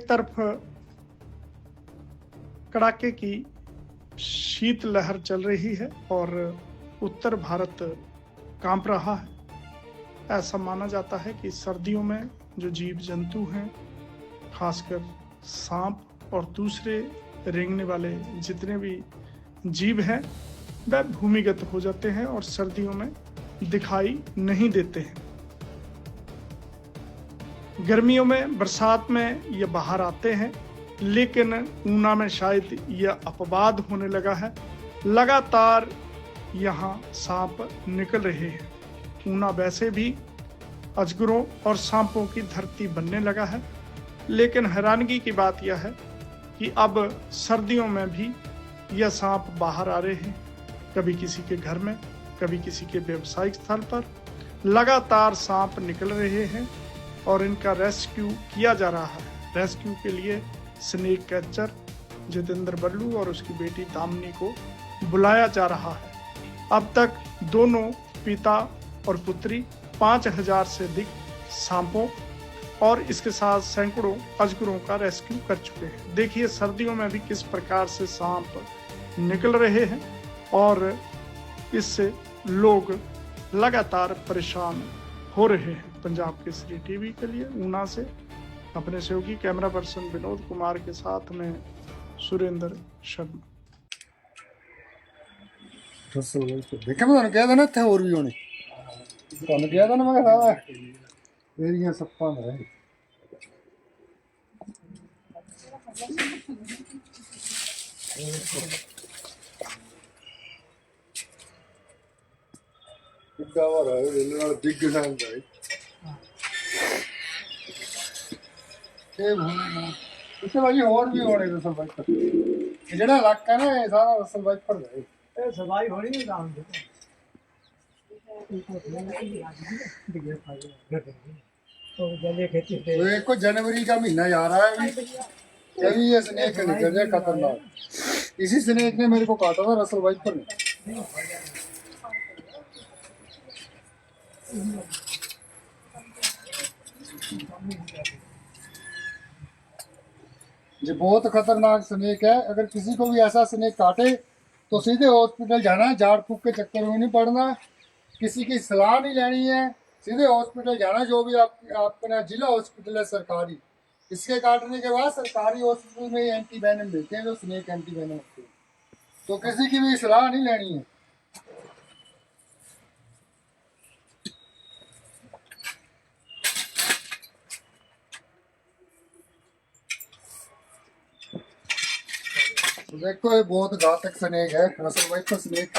एक तरफ कड़ाके की शीत लहर चल रही है और उत्तर भारत कांप रहा है। ऐसा माना जाता है कि सर्दियों में जो जीव जंतु हैं, खासकर सांप और दूसरे रेंगने वाले जितने भी जीव हैं, वह भूमिगत हो जाते हैं और सर्दियों में दिखाई नहीं देते हैं। गर्मियों में, बरसात में ये बाहर आते हैं, लेकिन ऊना में शायद यह अपवाद होने लगा है। लगातार यहाँ सांप निकल रहे हैं। ऊना वैसे भी अजगरों और सांपों की धरती बनने लगा है, लेकिन हैरानगी की बात यह है कि अब सर्दियों में भी यह सांप बाहर आ रहे हैं। कभी किसी के घर में, कभी किसी के व्यवसायिक स्थल पर लगातार सांप निकल रहे हैं और इनका रेस्क्यू किया जा रहा है। रेस्क्यू के लिए स्नेक कैचर जितेंद्र बल्लू और उसकी बेटी दामिनी को बुलाया जा रहा है। अब तक दोनों पिता और पुत्री 5000 से अधिक सांपों और इसके साथ सैकड़ों अजगरों का रेस्क्यू कर चुके हैं। देखिए सर्दियों में भी किस प्रकार से सांप निकल रहे हैं और इससे लोग लगातार परेशान हो रहे हैं। पंजाब केसरी टीवी के लिए ऊना से अपने सहयोगी कैमरा पर्सन विनोद कुमार के साथ में सुरेंद्र शर्मा। देखा मैं कह देना थे और भी होने तुम कह देना मैं सारा एरिया सप्पा है कितना रहा है रेलवे दिग गसान भाई के भूलना इससे भाई और भी होने तो सब भाई जेड़ा इलाका ना ये सारा असल भाई पर है ए सफाई होनी नहीं काम तो एक को जनवरी का महीना जा रहा है अभी ये स्नेक निकल जाए खतरनाक। इसी स्नेक ने मेरे को काटा था रसल बाइक पर ये बहुत खतरनाक स्नेक है। अगर किसी को भी ऐसा स्नेक काटे तो सीधे हॉस्पिटल जाना है, झाड़ फूक के चक्कर में नहीं पड़ना, किसी की सलाह नहीं लेनी है, सीधे हॉस्पिटल जाना। जो भी अपना जिला हॉस्पिटल है सरकारी, इसके काटने के बाद सरकारी हॉस्पिटल में एंटी वेनम मिलते हैं जो स्नेक एंटी वेनम होते हैं। तो किसी की भी सलाह नहीं लेनी है। तो देखो ये बहुत घातक स्नेक है, रसल वाइपर स्नेक।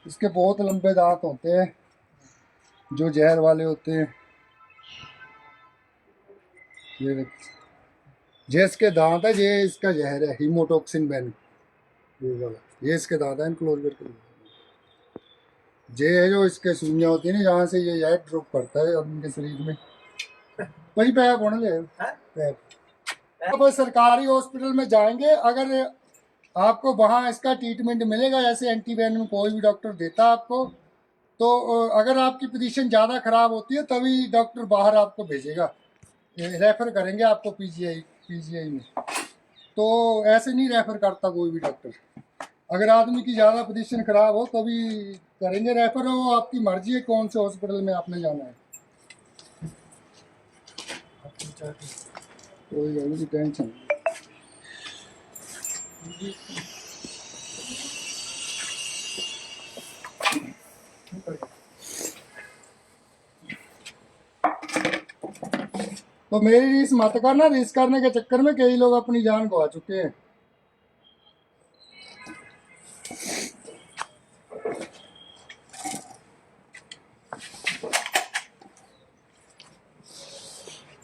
इसके बहुत लंबे दांत होते हैं जो जहर वाले होते हैं। ये देखो ये इसके दांत है, ये इसका जहर है हीमोटॉक्सिन वेनम। ये इसके दांत है, क्लोज करके ये है जो इसके सुइयां होती है ना, जहाँ से ये जहर ड्रॉप करता है आदमी के शरीर में, वही पैप होने ले। आप सरकारी हॉस्पिटल में जाएंगे, अगर आपको वहाँ इसका ट्रीटमेंट मिलेगा जैसे एंटी वेनम कोई भी डॉक्टर देता आपको, तो अगर आपकी पोजीशन ज़्यादा ख़राब होती है तभी डॉक्टर बाहर आपको भेजेगा, रेफ़र करेंगे आपको पीजीआई में। तो ऐसे नहीं रेफ़र करता कोई भी डॉक्टर। अगर आदमी की ज़्यादा पोजीशन ख़राब हो तभी करेंगे रेफ़र। हो आपकी मर्जी है कौन से हॉस्पिटल में आपने जाना है। कोई टेंशन तो मेरी रीस मत करना। रीस करने के चक्कर में कई लोग अपनी जान गवा चुके हैं।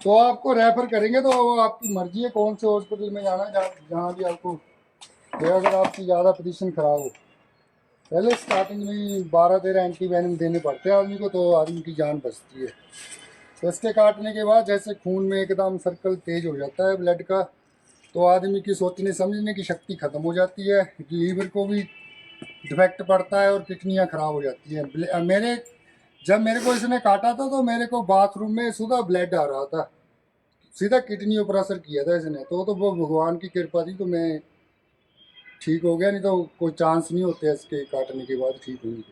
तो आपको रेफर करेंगे तो आपकी मर्जी है कौन से हॉस्पिटल में जाना है, जहाँ भी आपको अगर आपकी ज़्यादा पोजीशन खराब हो। पहले स्टार्टिंग में 12-13 एंटी वेनम देने पड़ते हैं आदमी को, तो आदमी की जान बचती है। तो इसके काटने के बाद जैसे खून में एकदम सर्कल तेज हो जाता है ब्लड का, तो आदमी की सोचने समझने की शक्ति ख़त्म हो जाती है, लीवर को भी डिफेक्ट पड़ता है और किडनियाँ ख़राब हो जाती हैं। जब मेरे को इसने काटा था तो मेरे को बाथरूम में सुबह ब्लड आ रहा था, सीधा किडनी ऑपरेशन किया था इसने, तो वो भगवान की कृपा थी तो मैं ठीक हो गया, नहीं तो कोई चांस नहीं होते इसके काटने के बाद ठीक होने के,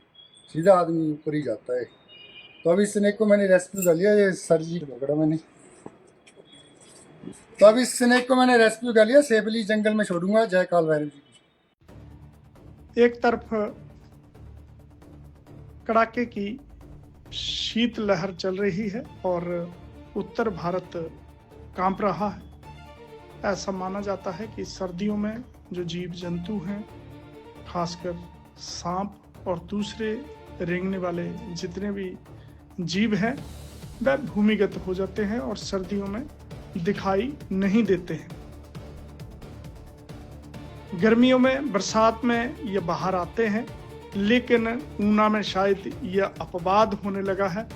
सीधा आदमी ऊपर ही जाता है। तो अभी स्नेक को मैंने रेस्क्यू कर लिया, ये सर्जी पकड़ा मैंने, तो अभी स्नेक को मैंने रेस्क्यू कर लिया, सेफली जंगल में छोड़ूंगा। जय काल भैरव जी की। एक तरफ कड़ाके की शीत लहर चल रही है और उत्तर भारत कांप रहा है। ऐसा माना जाता है कि सर्दियों में जो जीव जंतु हैं, खासकर सांप और दूसरे रेंगने वाले जितने भी जीव हैं, वह भूमिगत हो जाते हैं और सर्दियों में दिखाई नहीं देते हैं। गर्मियों में, बरसात में ये बाहर आते हैं, लेकिन ऊना में शायद यह अपवाद होने लगा है।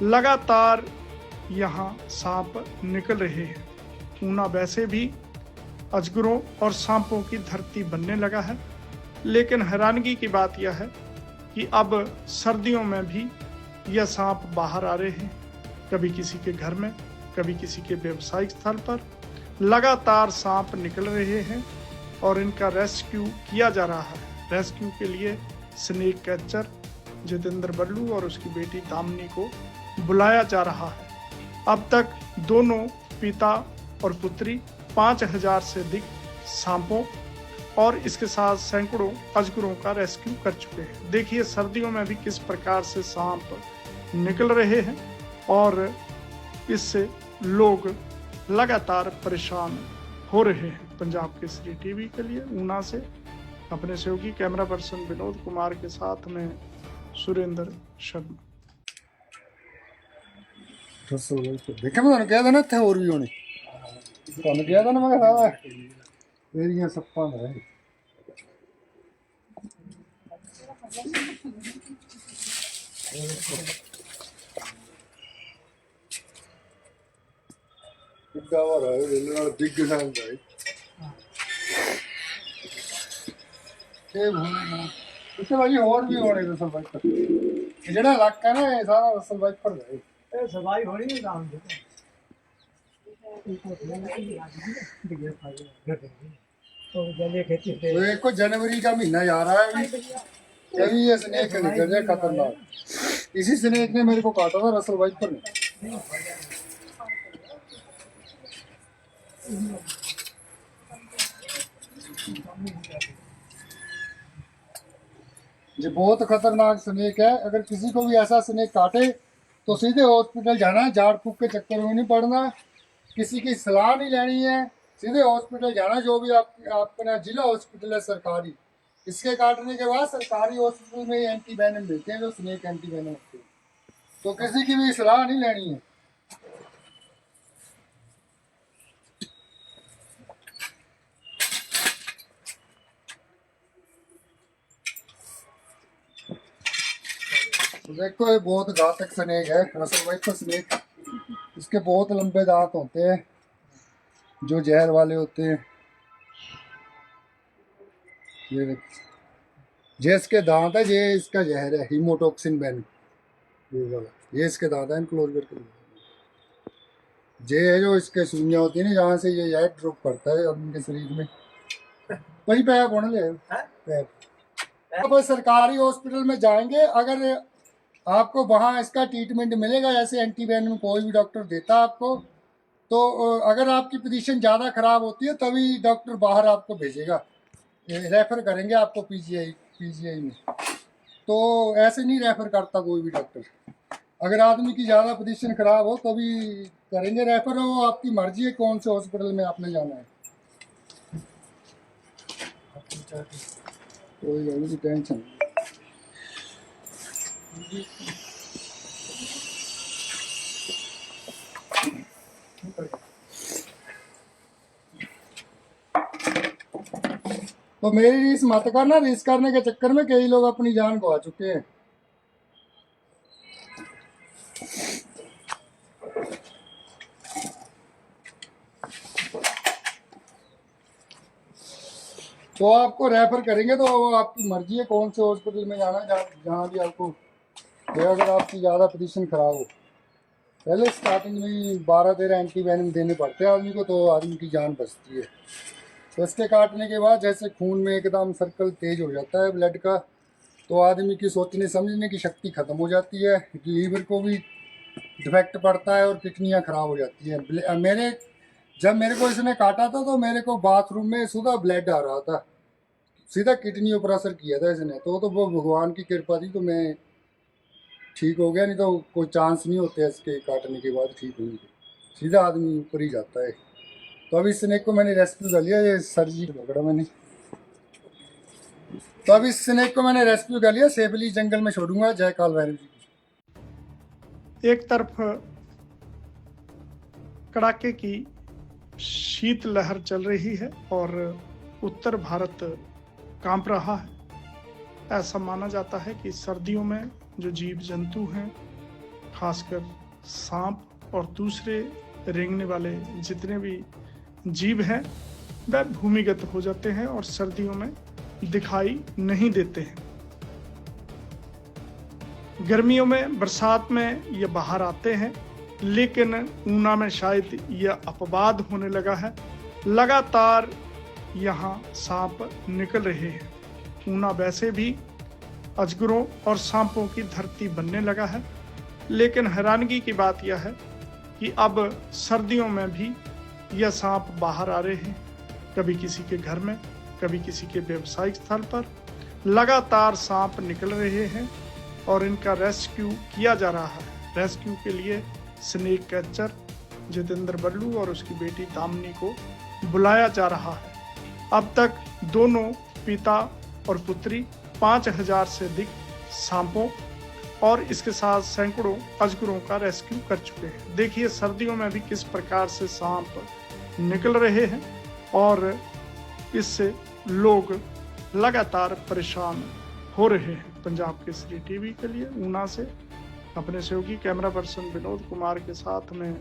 लगातार यहाँ सांप निकल रहे हैं। ऊना वैसे भी अजगरों और सांपों की धरती बनने लगा है, लेकिन हैरानगी की बात यह है कि अब सर्दियों में भी यह सांप बाहर आ रहे हैं। कभी किसी के घर में, कभी किसी के व्यवसायिक स्थल पर लगातार सांप निकल रहे हैं और इनका रेस्क्यू किया जा रहा है। रेस्क्यू के लिए स्नेक कैचर जितेंद्र बल्लू और उसकी बेटी दामिनी को बुलाया जा रहा है। अब तक दोनों पिता और पुत्री 5000 से अधिक सांपों और इसके साथ सैकड़ों अजगरों का रेस्क्यू कर चुके हैं। देखिए सर्दियों में भी किस प्रकार से सांप निकल रहे हैं और इससे लोग लगातार परेशान हो रहे हैं। पंजाब केसरी टीवी के लिए ऊना से अपने सहयोगी कैमरा पर्सन विनोद कुमार के साथ में सुरेंद्र शर्मा। देखा मैं क्या था ना, थे और भी होने ਤੁਹਾਨੂੰ ਕਿਹਾ ਤਾਂ ਨਾ ਮੈਂ ਸਾਰਾ ਮੇਰੀਆਂ ਸੱਪਾਂ ਦਾ ਹੈ। ਕਿੱਦਾਂ ਹੋ ਰਿਹਾ ਹੈ ਇਹਦੇ ਨਾਲ ਡਿੱਗ ਜਾਂਦਾ ਹੈ ਇਹ ਹੋਣਾ ਇੱਥੇ ਭਾਜੀ ਹੋਰ ਵੀ ਹੋਣੇ ਰਸਲ ਵਾਈਪਰ, ਇਹ ਜਿਹੜਾ ਇਲਾਕਾ ਨਾ ਇਹ ਸਾਰਾ ਰਸਲ ਵਾਈਪਰ ਦਾ ਹੈ। ਇਹ ਸਫਾਈ ਹੋਣੀ ਨਹੀਂ ਨਾਮ ਦੇ देखो जनवरी का महीना जा रहा है अभी ये स्नेक निकल जाए खतरनाक। इसी स्नेक ने मेरे को काटा था रसल वाइपर ने। ये बहुत खतरनाक स्नेक है, अगर किसी को भी ऐसा स्नेक काटे तो सीधे हॉस्पिटल जाना है, झाड़ फूक के चक्कर में नहीं पड़ना, किसी की सलाह नहीं लेनी है, सीधे हॉस्पिटल जाना। जो भी अपना जिला हॉस्पिटल है सरकारी, इसके काटने के बाद सरकारी हॉस्पिटल में एंटी वेनम देते हैं, जो स्नेक एंटी वेनम होते हैं, तो किसी की भी सलाह नहीं लेनी है। तो देखो ये बहुत घातक स्नेक है रसल वाइपर स्नेक। इसके बहुत लंबे दांत होते हैं जो जहर वाले होते हैं। ये देखो ये इसके दांत है, ये इसका जहर है हीमोटॉक्सिन वेनम, ये वाला, ये इसके दांत है। क्लोज करके ये है जो इसके सुइयां होती है ना, जहाँ से ये जहर ड्रॉप करता है उनके शरीर में। वही पैप होने ले पैप। अब सरकारी हॉस्पिटल में जाएंगे, अगर आपको वहाँ इसका ट्रीटमेंट मिलेगा जैसे एंटी वेनम कोई भी डॉक्टर देता है आपको, तो अगर आपकी पोजीशन ज़्यादा ख़राब होती है तभी डॉक्टर बाहर आपको भेजेगा, रेफ़र करेंगे आपको पीजीआई में। तो ऐसे नहीं रेफ़र करता कोई भी डॉक्टर। अगर आदमी की ज़्यादा पोजीशन ख़राब हो तभी करेंगे रेफ़र, हो आपकी मर्जी है कौन से हॉस्पिटल में आपने जाना है। कोई टेंशन तो मेरी रीस मत करना, रीस करने के चक्कर में कई लोग अपनी जान गवा चुके हैं। तो आपको रेफर करेंगे तो आपकी मर्जी है कौन से हॉस्पिटल में जाना, जहाँ भी आपको, अगर आपकी ज़्यादा पोजीशन खराब हो। पहले स्टार्टिंग में 12-13 एंटी वेनम देने पड़ते हैं आदमी को, तो आदमी की जान बचती है। तो इसके काटने के बाद जैसे खून में एकदम सर्कल तेज हो जाता है ब्लड का, तो आदमी की सोचने समझने की शक्ति खत्म हो जाती है, लीवर को भी डिफेक्ट पड़ता है और किडनियाँ खराब हो जाती हैं। जब मेरे को इसने काटा था तो मेरे को बाथरूम में सीधा ब्लड आ रहा था, सीधा किडनी पर असर किया था इसने। तो वो भगवान की कृपा थी, तो मैं ठीक हो गया, नहीं तो कोई चांस नहीं होते इसके काटने के बाद ठीक होने के, सीधा आदमी ऊपर ही जाता है। तो अभी स्नेक को मैंने रेस्क्यू कर लिया, ये सर्जी पकड़ा मैंने, तो अभी स्नेक को मैंने रेस्क्यू कर लिया, सेफली जंगल में छोड़ूंगा। जय काल भैरव जी। एक तरफ कड़ाके की शीत लहर चल रही है और उत्तर भारत कांप रहा है। ऐसा माना जाता है कि सर्दियों में जो जीव जंतु हैं, खासकर सांप और दूसरे रेंगने वाले जितने भी जीव हैं, वह भूमिगत हो जाते हैं और सर्दियों में दिखाई नहीं देते हैं। गर्मियों में, बरसात में ये बाहर आते हैं, लेकिन ऊना में शायद यह अपवाद होने लगा है। लगातार यहाँ सांप निकल रहे हैं। ऊना वैसे भी अजगरों और सांपों की धरती बनने लगा है, लेकिन हैरानगी की बात यह है कि अब सर्दियों में भी यह सांप बाहर आ रहे हैं। कभी किसी के घर में, कभी किसी के व्यवसायिक स्थल पर लगातार सांप निकल रहे हैं और इनका रेस्क्यू किया जा रहा है। रेस्क्यू के लिए स्नेक कैचर जितेंद्र बल्लू और उसकी बेटी दामिनी को बुलाया जा रहा है। अब तक दोनों पिता और पुत्री 5000 से अधिक सांपों और इसके साथ सैकड़ों अजगरों का रेस्क्यू कर चुके हैं। देखिए सर्दियों में भी किस प्रकार से सांप निकल रहे हैं और इससे लोग लगातार परेशान हो रहे हैं। पंजाब केसरी टीवी के लिए ऊना से अपने सहयोगी कैमरा पर्सन विनोद कुमार के साथ में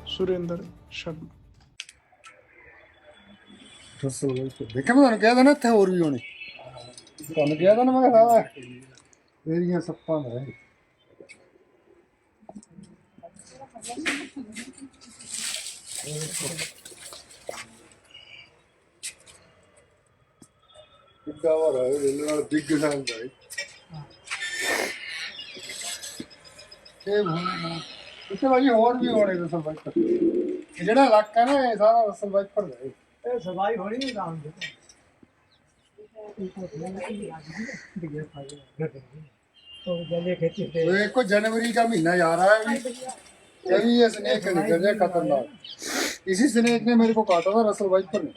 सुरेंद्र शर्मा। देखा मैं क्या था ना, थे और भी होने तो गया था ना, मैं कहा एरिया सप्पा है। भाई और भी होने रसल वाइपर ਜਿਹੜਾ ਇਲਾਕਾ ਨਾ ਇਹ ਸਾਰਾ ਰਸਲ ਵਾਈपर ਦਾ ਹੈ। ਇਹ ਸਫਾਈ ਹੋਣੀ ਨਹੀਂ काम तो एक को जनवरी का महीना जा रहा है अभी ये स्नेक निकल जाए खतरनाक। इसी स्नेक ने मेरे को काटा था रसल वाइपर ने।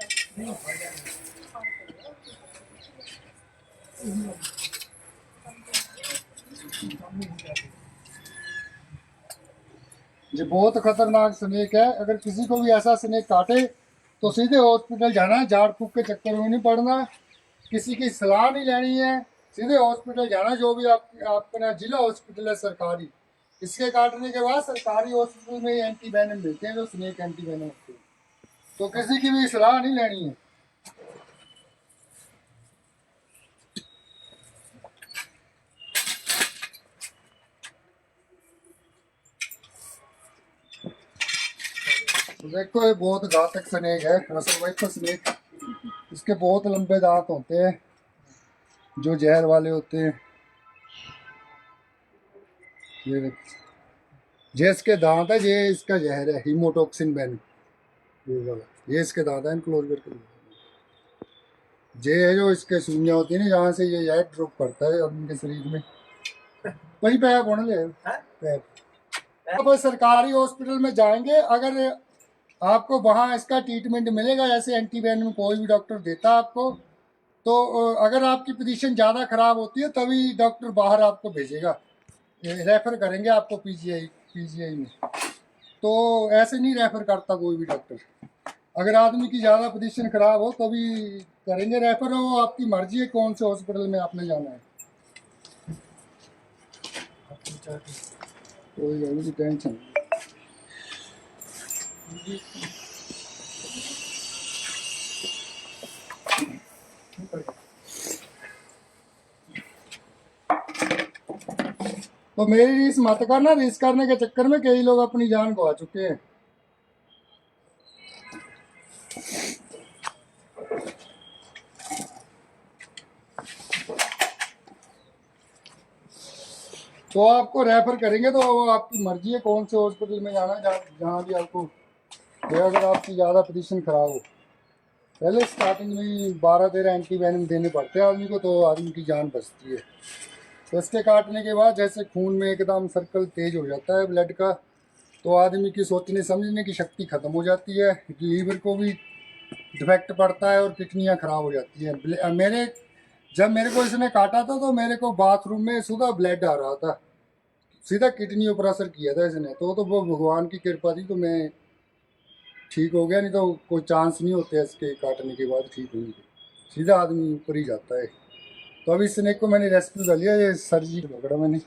ये बहुत खतरनाक स्नेक है। अगर किसी को भी ऐसा स्नेक काटे तो सीधे हॉस्पिटल जाना है, झाड़ फूक के चक्कर में नहीं पड़ना, किसी की सलाह नहीं लेनी है, सीधे हॉस्पिटल जाना। जो भी आपका जिला हॉस्पिटल है सरकारी, इसके काटने के बाद सरकारी हॉस्पिटल में एंटी वेनम मिलते हैं, जो स्नेक एंटी वेनम होते हैं। तो किसी की भी सलाह नहीं लेनी है। देखो ये बहुत घातक स्नेक है, रसल वाइपर स्नेक। इसके बहुत लंबे दांत होते हैं जो जहर वाले होते हैं। ये देखो, ये इसके दांत है, ये इसका जहर है, हीमोटॉक्सिन वेनम। ये इसके दांत है, क्लोज करके ये है जो इसके सुइयां होती है ना, जहाँ से ये जहर ड्रॉप करता है उनके शरीर में, वही पैप होने लगे पैप। अब सरकारी हॉस्पिटल में जाएंगे, अगर आपको वहाँ इसका ट्रीटमेंट मिलेगा, जैसे एंटी वेनम कोई भी डॉक्टर देता है आपको, तो अगर आपकी पोजीशन ज़्यादा खराब होती है तभी डॉक्टर बाहर आपको भेजेगा, रेफ़र करेंगे आपको पीजीआई में। तो ऐसे नहीं रेफ़र करता कोई भी डॉक्टर। अगर आदमी की ज़्यादा पोजीशन खराब हो तभी करेंगे रेफ़र। हो आपकी मर्जी है कौन से हॉस्पिटल में आपने जाना है। कोई टेंशन तो मेरी रीस मत करना, रीस करने के चक्कर में कई लोग अपनी जान गवा चुके हैं। तो आपको रेफर करेंगे तो वो आपकी मर्जी है कौन से हॉस्पिटल में जाना है, जहाँ भी आपको अगर आपकी ज़्यादा पोजीशन खराब हो। पहले स्टार्टिंग में 12-13 एंटीवेनम देने पड़ते हैं आदमी को, तो आदमी की जान बचती है। तो इसके काटने के बाद जैसे खून में एकदम सर्कल तेज हो जाता है ब्लड का, तो आदमी की सोचने समझने की शक्ति ख़त्म हो जाती है, लीवर को भी डिफेक्ट पड़ता है और किडनियाँ ख़राब हो जाती हैं। जब मेरे को इसने काटा था तो मेरे को बाथरूम में सीधा ब्लड आ रहा था, सीधा किडनियों पर असर किया था इसने। तो वो भगवान की कृपा थी तो मैं ठीक हो गया, नहीं तो कोई चांस नहीं होते इसके काटने के बाद ठीक होने के, सीधा आदमी ऊपर ही जाता है। तो अभी स्नेक को मैंने रेस्क्यू कर लिया, ये सर्जी पकड़ा मैंने,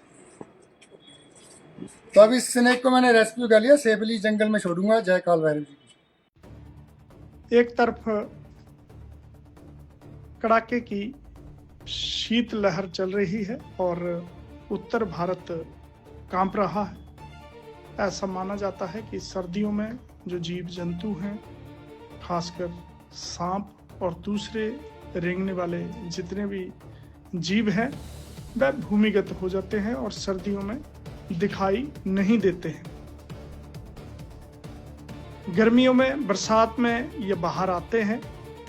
तो अभी स्नेक को मैंने रेस्क्यू कर लिया, सेफली जंगल में छोड़ूंगा। जय काल भैरव जी की। एक तरफ कड़ाके की शीत लहर चल रही है और उत्तर भारत कांप रहा है। ऐसा माना जाता है कि सर्दियों में जो जीव जंतु हैं, खासकर सांप और दूसरे रेंगने वाले जितने भी जीव हैं, वह भूमिगत हो जाते हैं और सर्दियों में दिखाई नहीं देते हैं। गर्मियों में, बरसात में ये बाहर आते हैं,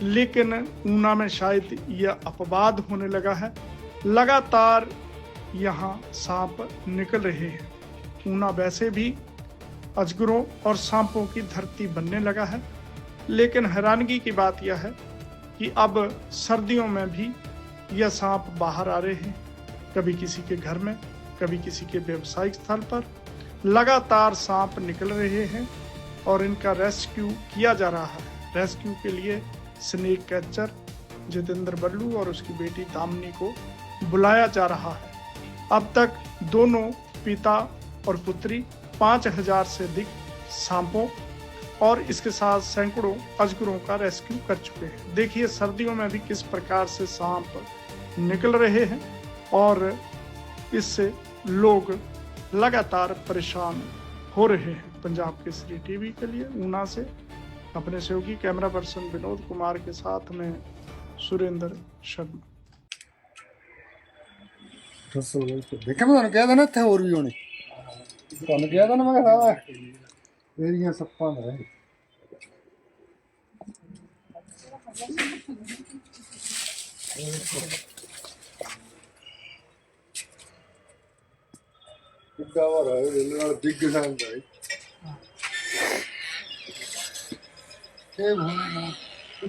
लेकिन ऊना में शायद यह अपवाद होने लगा है। लगातार यहाँ सांप निकल रहे हैं। ऊना वैसे भी अजगरों और सांपों की धरती बनने लगा है, लेकिन हैरानगी की बात यह है कि अब सर्दियों में भी यह सांप बाहर आ रहे हैं। कभी किसी के घर में, कभी किसी के व्यावसायिक स्थल पर लगातार सांप निकल रहे हैं और इनका रेस्क्यू किया जा रहा है। रेस्क्यू के लिए स्नेक कैचर जितेंद्र बल्लू और उसकी बेटी दामिनी को बुलाया जा रहा है। अब तक दोनों पिता और पुत्री 5000 से अधिक सांपों और इसके साथ सैकड़ों अजगरों का रेस्क्यू कर चुके हैं। देखिए सर्दियों में भी किस प्रकार से सांप निकल रहे हैं और इससे लोग लगातार परेशान हो रहे हैं। पंजाब केसरी टीवी के लिए ऊना से अपने सहयोगी कैमरा पर्सन विनोद कुमार के साथ में सुरेंद्र शर्मा। देखा मैं कहा था ना थे और भी होने, तुम कहा था ना मैं सारा एरिया सप्पा है।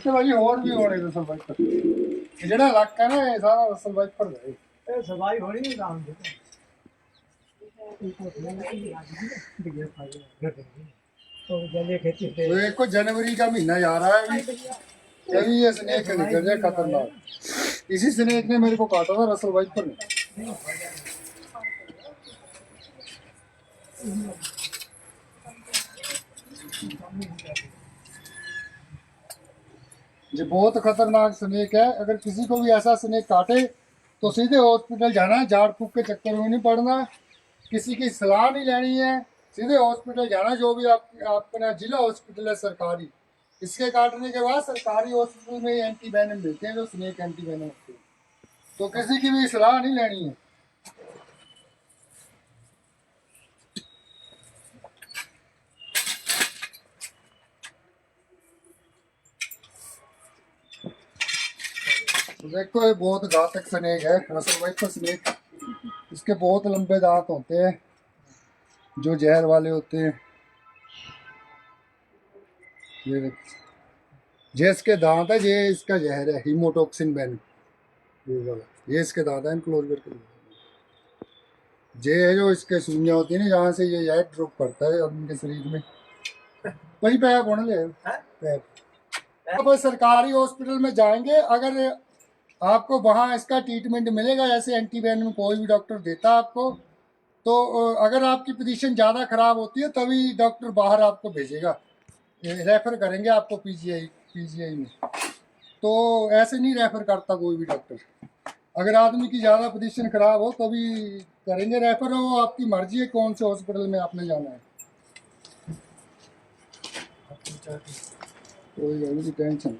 भाई और भी होने रसल वाइपर, जेड़ा इलाका है ना ये सारा रसल वाइपर है। ए सफाई होनी नहीं काम दे तो एक को जनवरी का महीना जा रहा है अभी ये स्नेक निकल जाए खतरनाक। इसी स्नेक ने मेरे को काटा था रसल वाइपर ने। ये बहुत खतरनाक स्नेक है। अगर किसी को भी ऐसा स्नेक काटे तो सीधे हॉस्पिटल जाना है, झाड़ फूक के चक्कर में नहीं पड़ना, किसी की सलाह नहीं लेनी है, सीधे हॉस्पिटल जाना। जो भी अपना जिला हॉस्पिटल है सरकारी, इसके काटने के बाद सरकारी हॉस्पिटल में एंटीवेनम मिलते हैं जो स्नेक एंटीवेनम होते हैं, तो किसी की भी सलाह नहीं लेनी है। तो देखो ये बहुत घातक स्नेक है रसल वाइपर स्नेक। इसके बहुत लंबे दांत होते हैं जो जहर वाले होते हैं। ये देखो ये इसके दांत है, ये इसका जहर है हीमोटॉक्सिन वेनम, ये इसके दांत है। क्लोज करके ये है जो इसके सुइयां होती है ना, जहाँ से ये जहर ड्रॉप करता है आदमी के शरीर में। वही पैर बोने ले पैर। अब सरकारी हॉस्पिटल में जाएंगे, अगर आपको वहाँ इसका ट्रीटमेंट मिलेगा जैसे एंटीवेनम कोई भी डॉक्टर देता है आपको, तो अगर आपकी पोजीशन ज़्यादा ख़राब होती है तभी डॉक्टर बाहर आपको भेजेगा, रेफ़र करेंगे आपको पीजीआई में। तो ऐसे नहीं रेफ़र करता कोई भी डॉक्टर। अगर आदमी की ज़्यादा पोजीशन ख़राब हो तभी करेंगे रेफर, वो आपकी मर्जी है कौन से हॉस्पिटल में आपने जाना है। कोई टेंशन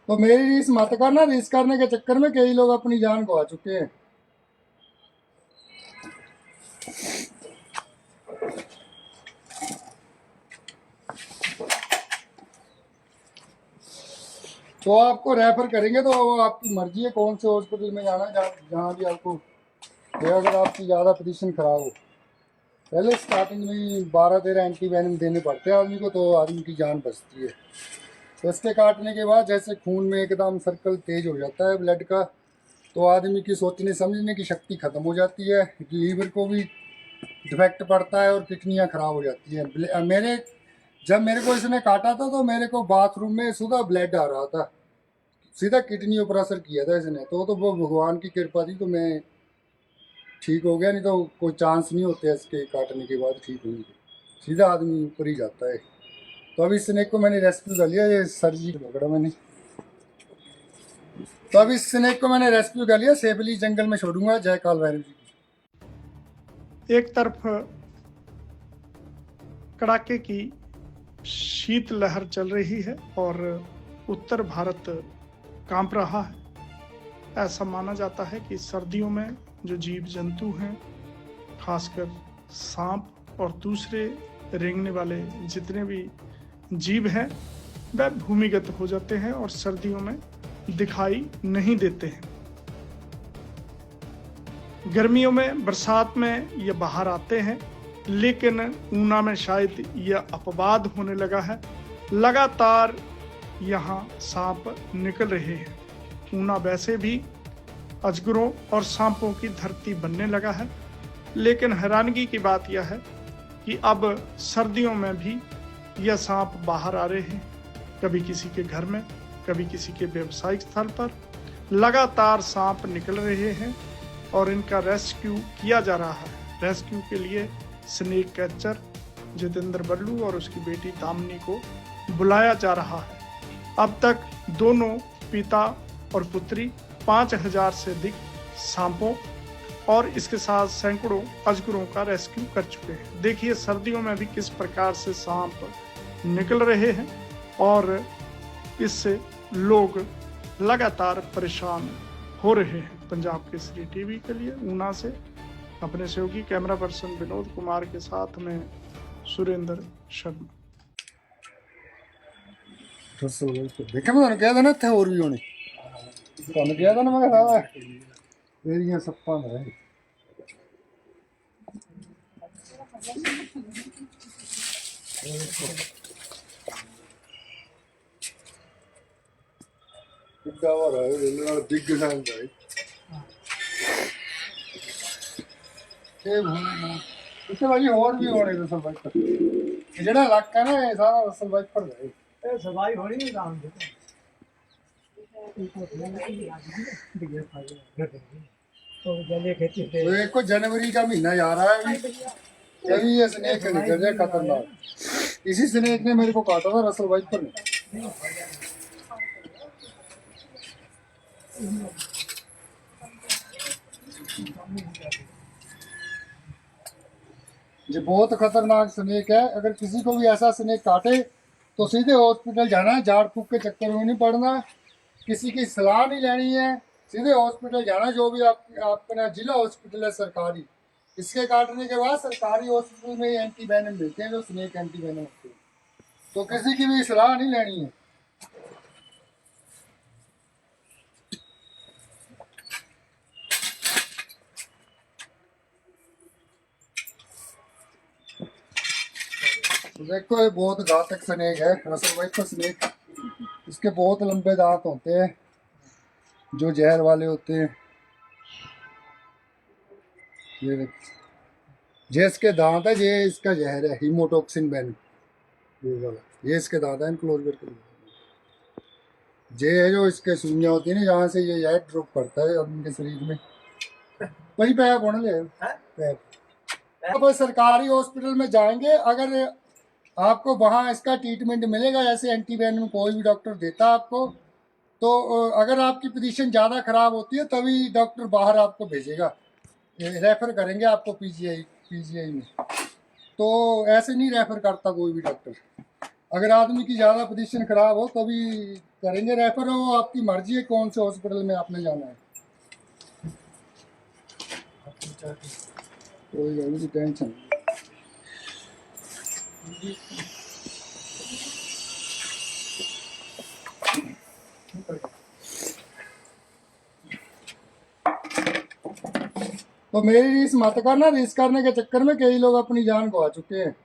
तो मेरी रीस मत करना, रीस करने के चक्कर में कई लोग अपनी जान गवा चुके हैं। तो आपको रेफर करेंगे तो वो आपकी मर्जी है कौन से हॉस्पिटल में जाना, जहाँ भी आपको, अगर आपकी ज़्यादा पोजीशन खराब हो। पहले स्टार्टिंग में 12-13 एंटीवेनम देने पड़ते हैं आदमी को, तो आदमी की जान बचती है। तो इसके काटने के बाद जैसे खून में एकदम सर्कल तेज हो जाता है ब्लड का, तो आदमी की सोचने समझने की शक्ति खत्म हो जाती है, लीवर को भी डिफेक्ट पड़ता है और किडनियाँ खराब हो जाती हैं। जब मेरे को इसने काटा था तो मेरे को बाथरूम में सीधा ब्लड आ रहा था, सीधा किडनी पर असर किया था इसने। तो वो भगवान की कृपा थी, तो मैं ठीक हो गया, नहीं तो कोई चांस नहीं होते इसके काटने के बाद ठीक होने के, सीधा आदमी ऊपर ही जाता है। तो अभी स्नेक को मैंने रेस्क्यू कर लिया, ये सर्जी पकड़ा मैंने, तो अभी स्नेक को मैंने रेस्क्यू कर लिया, सेफली जंगल में छोड़ूंगा। जय काल भैरव जी। एक तरफ कड़ाके की शीत लहर चल रही है और उत्तर भारत कांप रहा है। ऐसा माना जाता है कि सर्दियों में जो जीव जंतु हैं, खासकर सांप और दूसरे रेंगने वाले जितने भी जीव हैं, वह भूमिगत हो जाते हैं और सर्दियों में दिखाई नहीं देते हैं। गर्मियों में, बरसात में ये बाहर आते हैं, लेकिन ऊना में शायद यह अपवाद होने लगा है। लगातार यहाँ सांप निकल रहे हैं। ऊना वैसे भी अजगरों और सांपों की धरती बनने लगा है, लेकिन हैरानगी की बात यह है कि अब सर्दियों में भी यह सांप बाहर आ रहे हैं। कभी किसी के घर में, कभी किसी के व्यवसायिक स्थल पर लगातार सांप निकल रहे हैं और इनका रेस्क्यू किया जा रहा है। रेस्क्यू के लिए स्नेक कैचर जितेंद्र बल्लू और उसकी बेटी दामिनी को बुलाया जा रहा है। अब तक दोनों पिता और पुत्री 5000 से अधिक सांपों और इसके साथ सैकड़ों अजगरों का रेस्क्यू कर चुके हैं। देखिए सर्दियों में भी किस प्रकार से सांप निकल रहे हैं और इससे लोग लगातार परेशान हो रहे हैं। पंजाब केसरी टीवी के लिए ऊना से अपने सहयोगी कैमरा पर्सन विनोद कुमार के साथ में सुरेंद्र शर्मा। देखा मैं क्या था ना, थे और भी होने ਤੁਹਾਨੂੰ ਕਿਹਾ ਤਾਂ ਨਾ ਮੈਂ ਸਾਰਾ ਇਹਦੀਆਂ ਸੱਪਾਂ ਦਾ ਹੈ। ਕਿੱਦਾਂ ਹੋ ਰਿਹਾ ਹੈ ਨਾਲ ਡਿੱਗ ਜਾਂਦਾ ਹੈ ਇਹ ਹੁਣ ਇੱਥੇ ਭਾਜੀ ਹੋਰ ਵੀ ਹੋਣੇ ਰਸਲ ਵਾਈਪਰ, ਜਿਹੜਾ ਇਲਾਕਾ ਨਾ ਇਹ ਸਾਰਾ ਰਸਲ ਵਾਈਪਰ ਦਾ ਹੈ। ਇਹ ਸਫਾਈ ਹੋਣੀ ਨਹੀਂ ਕੰਮ ਦੀ। तो एक को जनवरी का महीना जा रहा है अभी ये स्नेक निकल जाए खतरनाक। इसी स्नेक ने मेरे को काटा था रसल वाइपर ने। ये बहुत खतरनाक स्नेक है। अगर किसी को भी ऐसा स्नेक काटे तो सीधे हॉस्पिटल जाना है, झाड़ फूक के चक्कर में नहीं पड़ना, किसी की सलाह नहीं लेनी है, सीधे हॉस्पिटल जाना। जो भी आपका जिला हॉस्पिटल है सरकारी, इसके काटने के बाद सरकारी हॉस्पिटल में एंटीवेनम मिलते हैं जो स्नेक एंटीवेनम होते हैं, तो किसी की भी सलाह नहीं लेनी है। देखो ये बहुत घातक स्नेक है रसल वाइपर स्नेक। इसके बहुत लंबे दांत होते हैं जो जहर वाले होते हैं। ये देखो ये इसके दांत है, ये इसका जहर है हीमोटॉक्सिन वेनम, ये वाला ये इसके दांत है। क्लोज करके ये है जो इसके सुइयां होती है ना, जहाँ से ये जहर ड्रॉप करता है आदमी के शरीर में। वही पैप होने ले पैप आप सरकारी हॉस्पिटल में जाएंगे, अगर आपको वहाँ इसका ट्रीटमेंट मिलेगा, जैसे एंटीवेनम कोई भी डॉक्टर देता है आपको, तो अगर आपकी पोजीशन ज़्यादा ख़राब होती है तभी डॉक्टर बाहर आपको भेजेगा, रेफ़र करेंगे आपको पीजीआई में। तो ऐसे नहीं रेफ़र करता कोई भी डॉक्टर। अगर आदमी की ज़्यादा पोजीशन ख़राब हो तभी करेंगे रेफ़र, हो आपकी मर्जी है कौन से हॉस्पिटल में आपने जाना है। कोई टेंशन तो मेरी रीस मत करना, रीस करने के चक्कर में कई लोग अपनी जान गवा चुके हैं।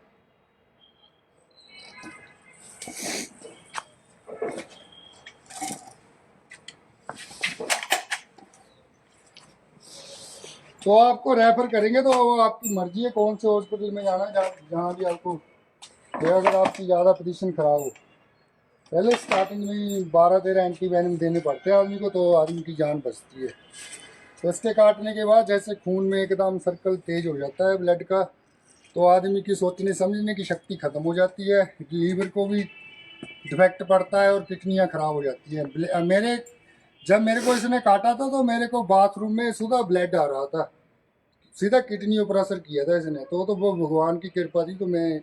तो आपको रेफर करेंगे तो आपकी मर्जी है कौन से हॉस्पिटल में जाना है, जहाँ भी आपको, अगर आपकी ज़्यादा पोजीशन ख़राब हो। पहले स्टार्टिंग में 12-13 एंटीवेनम देने पड़ते हैं आदमी को, तो आदमी की जान बचती है। तो इसके काटने के बाद जैसे खून में एकदम सर्कल तेज हो जाता है ब्लड का, तो आदमी की सोचने समझने की शक्ति ख़त्म हो जाती है, लीवर को भी डिफेक्ट पड़ता है और किडनियाँ ख़राब हो जाती हैं। जब मेरे को इसने काटा था तो मेरे को बाथरूम में सीधा ब्लड आ रहा था, सीधा किडनियों पर असर किया था इसने। तो वो भगवान की कृपा थी तो मैं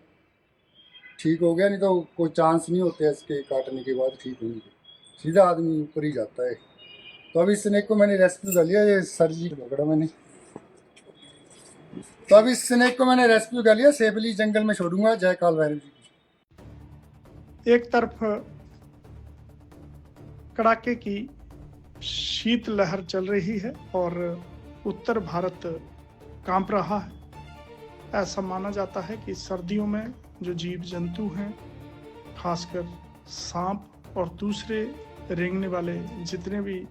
ठीक हो गया, नहीं तो कोई चांस नहीं होते इसके काटने के बाद ठीक होने के, सीधा आदमी ऊपर ही जाता है। तो अभी स्नेक को मैंने रेस्क्यू कर लिया, ये सर्जी पकड़ा मैंने, तो अभी स्नेक को मैंने रेस्क्यू कर लिया, सेफली जंगल में छोड़ूंगा। जय काल भैरव जी की। एक तरफ कड़ाके की शीत लहर चल रही है और उत्तर भारत कांप रहा है। ऐसा माना जाता है कि सर्दियों में जो जीव जंतु हैं, खासकर सांप और दूसरे रेंगने वाले जितने भी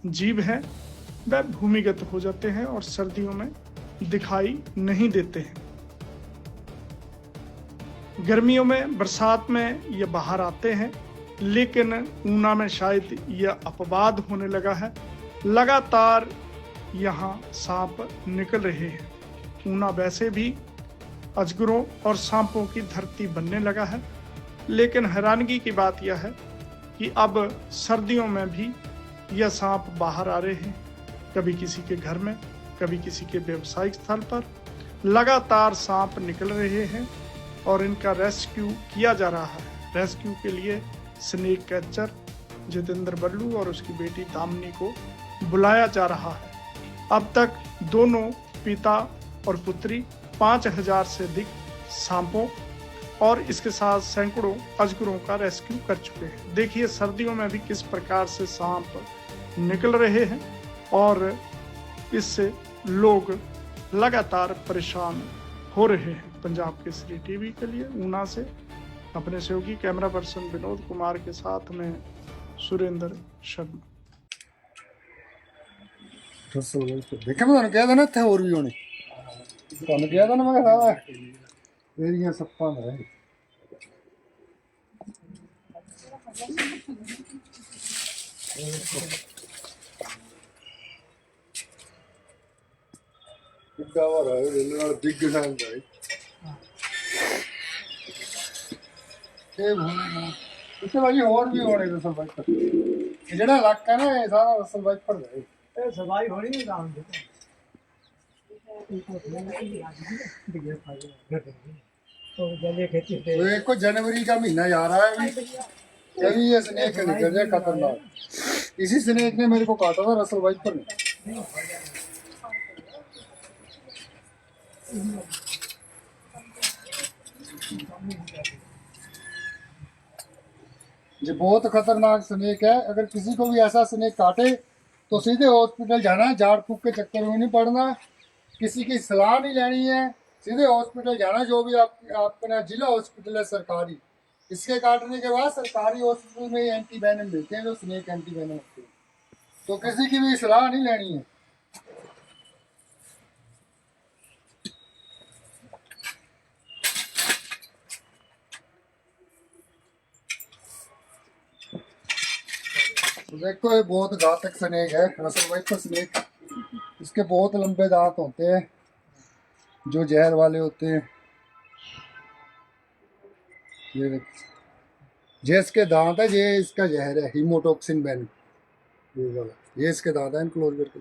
जीव हैं, वह भूमिगत हो जाते हैं और सर्दियों में दिखाई नहीं देते हैं। गर्मियों में, बरसात में ये बाहर आते हैं, लेकिन ऊना में शायद यह अपवाद होने लगा है। लगातार यहाँ सांप निकल रहे हैं। ऊना वैसे भी अजगरों और सांपों की धरती बनने लगा है, लेकिन हैरानगी की बात यह है कि अब सर्दियों में भी यह सांप बाहर आ रहे हैं। कभी किसी के घर में, कभी किसी के व्यावसायिक स्थल पर लगातार सांप निकल रहे हैं और इनका रेस्क्यू किया जा रहा है। रेस्क्यू के लिए स्नेक कैचर जितेंद्र बल्लू और उसकी बेटी दामिनी को बुलाया जा रहा है। अब तक दोनों पिता और पुत्री 5000 से अधिक सांपों और इसके साथ सैकड़ों अजगरों का रेस्क्यू कर चुके हैं। देखिए सर्दियों में भी किस प्रकार से सांप निकल रहे हैं और इससे लोग लगातार परेशान हो रहे हैं। पंजाब केसरी टीवी के लिए ऊना से अपने सहयोगी कैमरा पर्सन विनोद कुमार के साथ में सुरेंद्र शर्मा। देखा मैं क्या था ना, थे और भी होने ਤੁਹਾਨੂੰ ਕਿਹਾ ਤਾਂ ਨਾ ਮੈਂ ਸਾਰਾ ਇਹਦੀਆਂ ਸੱਪਾਂ ਦਾ ਹੈ। ਕਿੱਡਾ ਵਾਰਾ ਇਹ ਨਾਲ ਡਿੱਗ ਜਾਂਦਾ ਹੈ ਇਹ ਹੋਣਾ ਇੱਥੇ ਭਾਜੀ ਹੋਰ ਵੀ ਹੋਣੇ ਰਸਲ ਵਾਈਪਰ। ਇਹ ਜਿਹੜਾ ਇਲਾਕਾ ਹੈ ਨਾ ਇਹ ਸਾਰਾ ਰਸਲ ਵਾਈਪਰ ਦਾ ਹੈ। ਇਹ ਸਫਾਈ ਹੋਣੀ ਨਹੀਂ ਕੰਮ ਦੀ। देखो जनवरी का महीना जा रहा है अभी ये स्नेक निकल जाए खतरनाक। इसी स्नेक ने मेरे को काटा था रसल वाइपर ने। ये बहुत खतरनाक स्नेक है। अगर किसी को भी ऐसा स्नेक काटे तो सीधे हॉस्पिटल जाना है, झाड़ फूक के चक्कर में नहीं पड़ना, किसी की सलाह नहीं लेनी है, सीधे हॉस्पिटल जाना। जो भी अपना जिला हॉस्पिटल है सरकारी, इसके काटने के बाद सरकारी हॉस्पिटल में एंटीवेनम मिलते हैं जो स्नेक एंटीवेनम होते हैं, तो किसी की भी सलाह नहीं लेनी है। तो देखो ये बहुत घातक स्नेक है रसल वाइपर स्नेक। इसके बहुत लंबे दांत होते हैं जो जहर वाले होते हैं, ये देखिए, ये इसके दांत है, ये इसका जहर है, हीमोटॉक्सिन वेनम, ये वाला, ये इसके दांत है, क्लोज करके।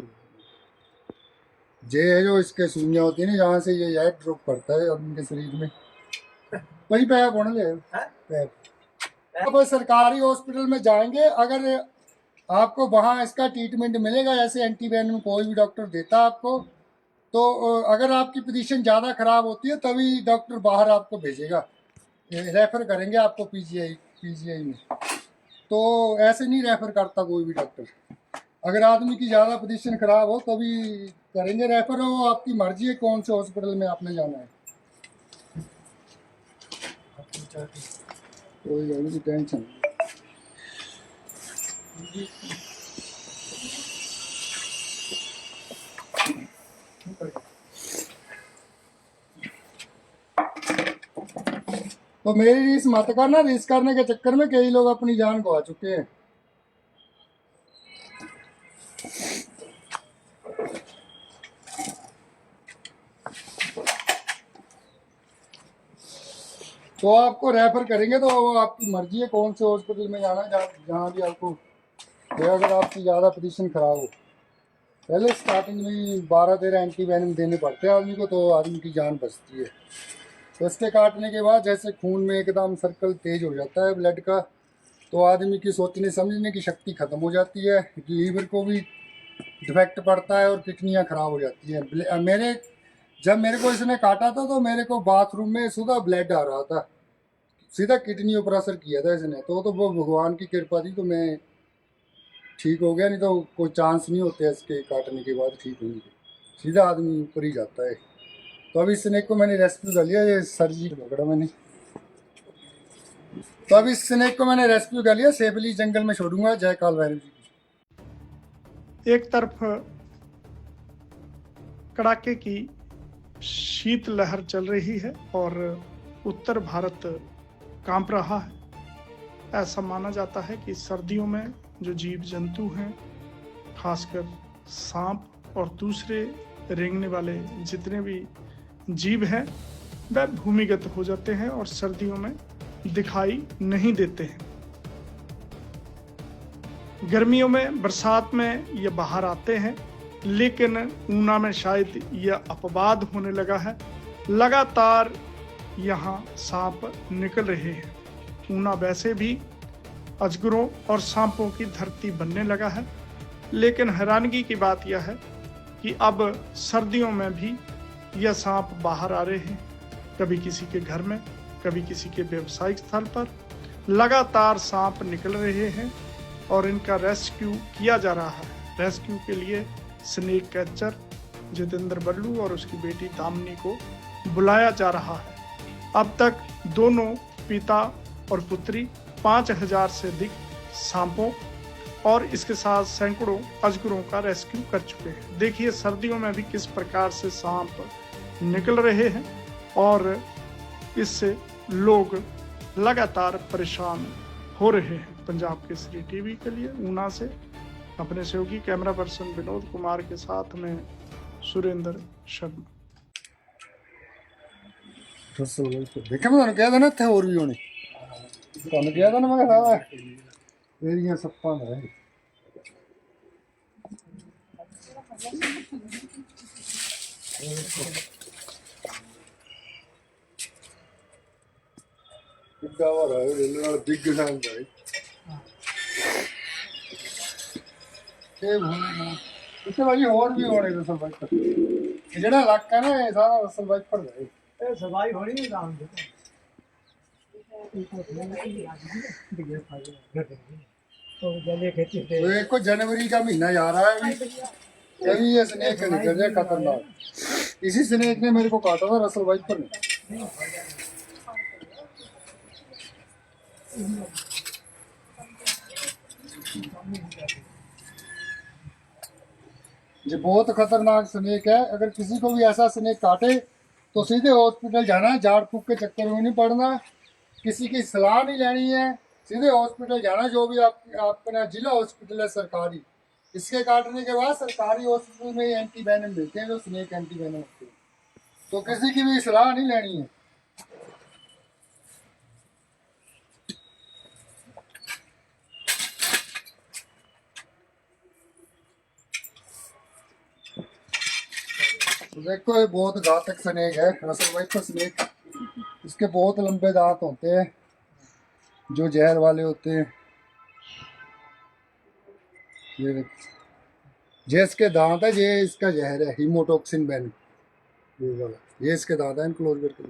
ये है जो इसके सुइयां होती है ना, जहाँ से ये जहर ड्रॉप करता है उनके शरीर में, वही पैप होने ले पैप। आप सरकारी हॉस्पिटल में जाएंगे, अगर आपको वहाँ इसका ट्रीटमेंट मिलेगा, जैसे एंटीवेनम कोई भी डॉक्टर देता है आपको, तो अगर आपकी पोजीशन ज़्यादा ख़राब होती है तभी डॉक्टर बाहर आपको भेजेगा, रेफ़र करेंगे आपको पीजीआई में। तो ऐसे नहीं रेफ़र करता कोई भी डॉक्टर। अगर आदमी की ज़्यादा पोजीशन ख़राब हो तभी करेंगे रेफ़र, हो आपकी मर्जी है कौन से हॉस्पिटल में आपने जाना है। कोई टेंशन तो मेरी रीस मत करना, रीस करने के चक्कर में कई लोग अपनी जान गवा चुके हैं। तो आपको रेफर करेंगे, तो वो आपकी मर्जी है कौन से हॉस्पिटल में जाना, जहाँ भी आपको, अगर आपकी ज़्यादा पोजीशन ख़राब हो। पहले स्टार्टिंग में 12-13 एंटीवेनम देने पड़ते हैं आदमी को, तो आदमी की जान बचती है। तो इसके काटने के बाद जैसे खून में एकदम सर्कल तेज हो जाता है ब्लड का, तो आदमी की सोचने समझने की शक्ति ख़त्म हो जाती है, लीवर को भी डिफेक्ट पड़ता है और किडनियाँ ख़राब हो जाती हैं। जब मेरे को इसने काटा था तो मेरे को बाथरूम में सीधा ब्लड आ रहा था, सीधा किडनी पर असर किया था इसने। तो वो भगवान की कृपा थी, तो मैं ठीक हो गया, नहीं तो कोई चांस नहीं होते इसके काटने के बाद ठीक होने के, सीधा आदमी ऊपर ही जाता है। तो अभी स्नेक को मैंने रेस्क्यू कर लिया, ये सर्जी पकड़ा मैंने, तो अभी स्नेक को मैंने रेस्क्यू कर लिया, सेफली जंगल में छोड़ूंगा। जय काल भैरव जी। एक तरफ कड़ाके की शीत लहर चल रही है और उत्तर भारत कांप रहा है। ऐसा माना जाता है कि सर्दियों में जो जीव जंतु हैं, खासकर सांप और दूसरे रेंगने वाले जितने भी जीव हैं, वह भूमिगत हो जाते हैं और सर्दियों में दिखाई नहीं देते हैं। गर्मियों में, बरसात में ये बाहर आते हैं, लेकिन ऊना में शायद यह अपवाद होने लगा है। लगातार यहाँ सांप निकल रहे हैं। ऊना वैसे भी अजगरों और सांपों की धरती बनने लगा है, लेकिन हैरानगी की बात यह है कि अब सर्दियों में भी यह सांप बाहर आ रहे हैं, कभी किसी के घर में, कभी किसी के व्यवसायिक स्थल पर लगातार सांप निकल रहे हैं और इनका रेस्क्यू किया जा रहा है। रेस्क्यू के लिए स्नेक कैचर जितेंद्र बल्लू और उसकी बेटी दामिनी को बुलाया जा रहा है। अब तक दोनों पिता और पुत्री 5000 से अधिक सांपों और इसके साथ सैकड़ों अजगरों का रेस्क्यू कर चुके हैं। देखिए सर्दियों में भी किस प्रकार से सांप निकल रहे हैं और इससे लोग लगातार परेशान हो रहे हैं। पंजाब केसरी टीवी के लिए ऊना से अपने सहयोगी कैमरा पर्सन विनोद कुमार के साथ में सुरेंद्र शर्मा। देखा मैं क्या था ना, थे और भी होने ਤੁਹਾਨੂੰ ਕਿਹਾ ਤਾਂ ਨਾ, ਮੈਂ ਕਿਹਾ ਇਹਦੀਆਂ ਸੱਪਾਂ ਦਾ ਹੈ। ਕਿੱਦਾਂ ਹੋ ਰਿਹਾ ਹੈ ਇਹਦੇ ਨਾਲ ਬਿੱਗ ਨਾਲ ਦਾ ਹੈ ਇਹ ਹੋਣਾ ਇੱਥੇ ਭਾਜੀ ਹੋਰ ਵੀ ਹੋਣੇ ਰਸਲ ਵਾਈਪਰ। ਇਹ ਜਿਹੜਾ ਇਲਾਕਾ ਨਾ ਇਹ ਸਾਰਾ ਰਸਲ ਵਾਈਪਰ ਦਾ ਹੈ। ਇਹ ਸਫਾਈ ਹੋਣੀ ਨਹੀਂ ਕੰਮ ਦੀ। तो एक को जनवरी का महीना जा रहा है अभी ये स्नेक निकल जाए खतरनाक। इसी स्नेक ने मेरे को काटा था रसल वाइपर ने। ये बहुत खतरनाक स्नेक है। अगर किसी को भी ऐसा स्नेक काटे तो सीधे हॉस्पिटल जाना है, झाड़ फूक के चक्कर में नहीं पड़ना, किसी की सलाह नहीं लेनी है, सीधे हॉस्पिटल जाना। जो भी आपका जिला हॉस्पिटल है सरकारी, इसके काटने के बाद सरकारी हॉस्पिटल में एंटीवेनम मिलते हैं, जो स्नेक एंटीवेनम होते हैं। तो किसी की भी सलाह नहीं लेनी है। तो देखो ये बहुत घातक स्नेक है, रसल वाइपर स्नेक। इसके बहुत लंबे दांत होते हैं जो जहर वाले होते हैं। ये देखो, ये इसके दांत है, ये इसका जहर है, हीमोटॉक्सिन वेन। ये वाला, ये इसके दांत है, क्लोज करके।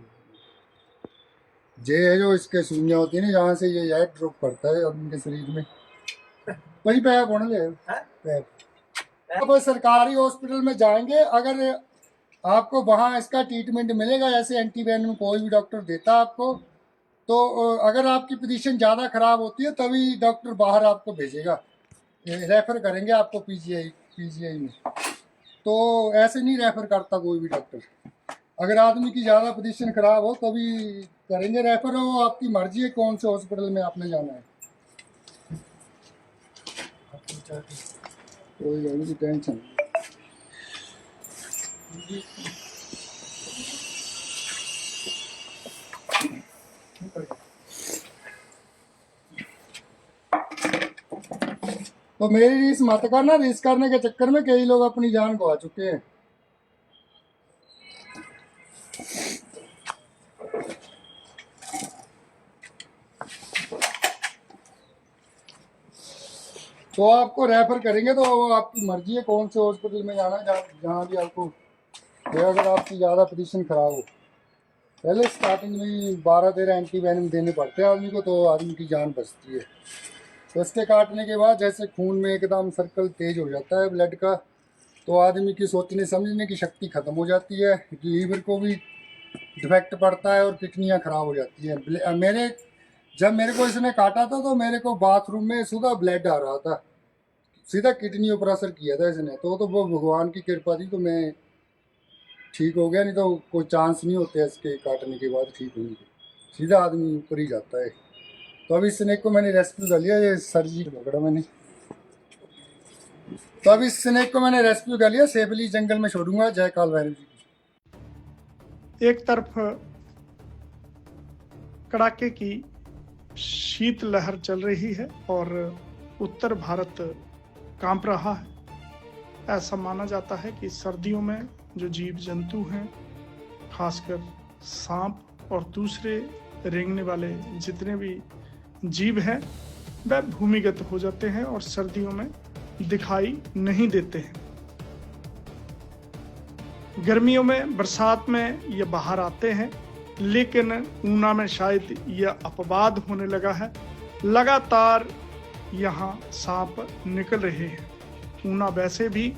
ये है जो इसके सुइयां होती है ना, जहाँ से ये जहर ड्रॉप करता है आदमी के शरीर में, वही पैप होने ले पैप। अब सरकारी हॉस्पिटल में जाएंगे, अगर आपको वहाँ इसका ट्रीटमेंट मिलेगा, जैसे एंटीवेनम कोई भी डॉक्टर देता है आपको, तो अगर आपकी पोजीशन ज़्यादा खराब होती है तभी डॉक्टर बाहर आपको भेजेगा, रेफर करेंगे आपको पीजीआई में। तो ऐसे नहीं रेफर करता कोई भी डॉक्टर। अगर आदमी की ज़्यादा पोजीशन खराब हो तभी करेंगे रेफर। हो आपकी मर्जी है कौन से हॉस्पिटल में आपने जाना है। कोई टेंशन। तो मेरी रीस मत करना, रीस करने के चक्कर में कई लोग अपनी जान गवा चुके हैं। तो आपको रेफर करेंगे, तो आपकी मर्जी है कौन से हॉस्पिटल में जाना है, जहाँ भी आपको, अगर आपकी ज़्यादा पोजीशन खराब हो। पहले स्टार्टिंग में 12-13 एंटीवेनम देने पड़ते हैं आदमी को, तो आदमी की जान बचती है। तो इसके काटने के बाद जैसे खून में एकदम सर्कल तेज हो जाता है ब्लड का, तो आदमी की सोचने समझने की शक्ति खत्म हो जाती है, लीवर को भी डिफेक्ट पड़ता है और किडनियाँ खराब हो जाती है। जब मेरे को इसने काटा था तो मेरे को बाथरूम में सीधा ब्लड आ रहा था, सीधा किडनियों पर असर किया था इसने। तो वो भगवान की कृपा थी, तो मैं ठीक हो गया, नहीं तो कोई चांस नहीं होते इसके काटने के बाद ठीक होने के, सीधा आदमी ऊपर ही जाता है। तो अभी स्नेक को मैंने रेस्क्यू कर लिया, ये सर्जी पकड़ा मैंने। तो अभी स्नेक को मैंने रेस्क्यू कर लिया, सेफली जंगल में छोड़ूंगा। जय काल भैरव जी की। एक तरफ कड़ाके की शीत लहर चल रही है और उत्तर भारत कांप रहा है। ऐसा माना जाता है कि सर्दियों में जो जीव जंतु हैं, खासकर सांप और दूसरे रेंगने वाले जितने भी जीव हैं, वह भूमिगत हो जाते हैं और सर्दियों में दिखाई नहीं देते हैं। गर्मियों में, बरसात में ये बाहर आते हैं, लेकिन ऊना में शायद यह अपवाद होने लगा है। लगातार यहाँ सांप निकल रहे हैं। ऊना वैसे भी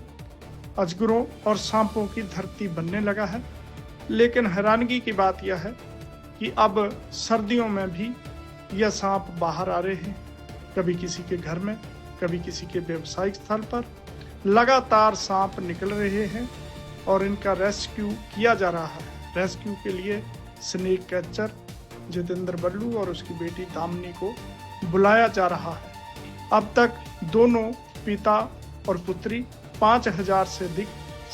अजगरों और सांपों की धरती बनने लगा है, लेकिन हैरानगी की बात यह है कि अब सर्दियों में भी यह सांप बाहर आ रहे हैं। कभी किसी के घर में, कभी किसी के व्यवसायिक स्थल पर लगातार सांप निकल रहे हैं और इनका रेस्क्यू किया जा रहा है। रेस्क्यू के लिए स्नेक कैचर जितेंद्र बल्लू और उसकी बेटी दामिनी को बुलाया जा रहा है। अब तक दोनों पिता और पुत्री 5000 से अधिक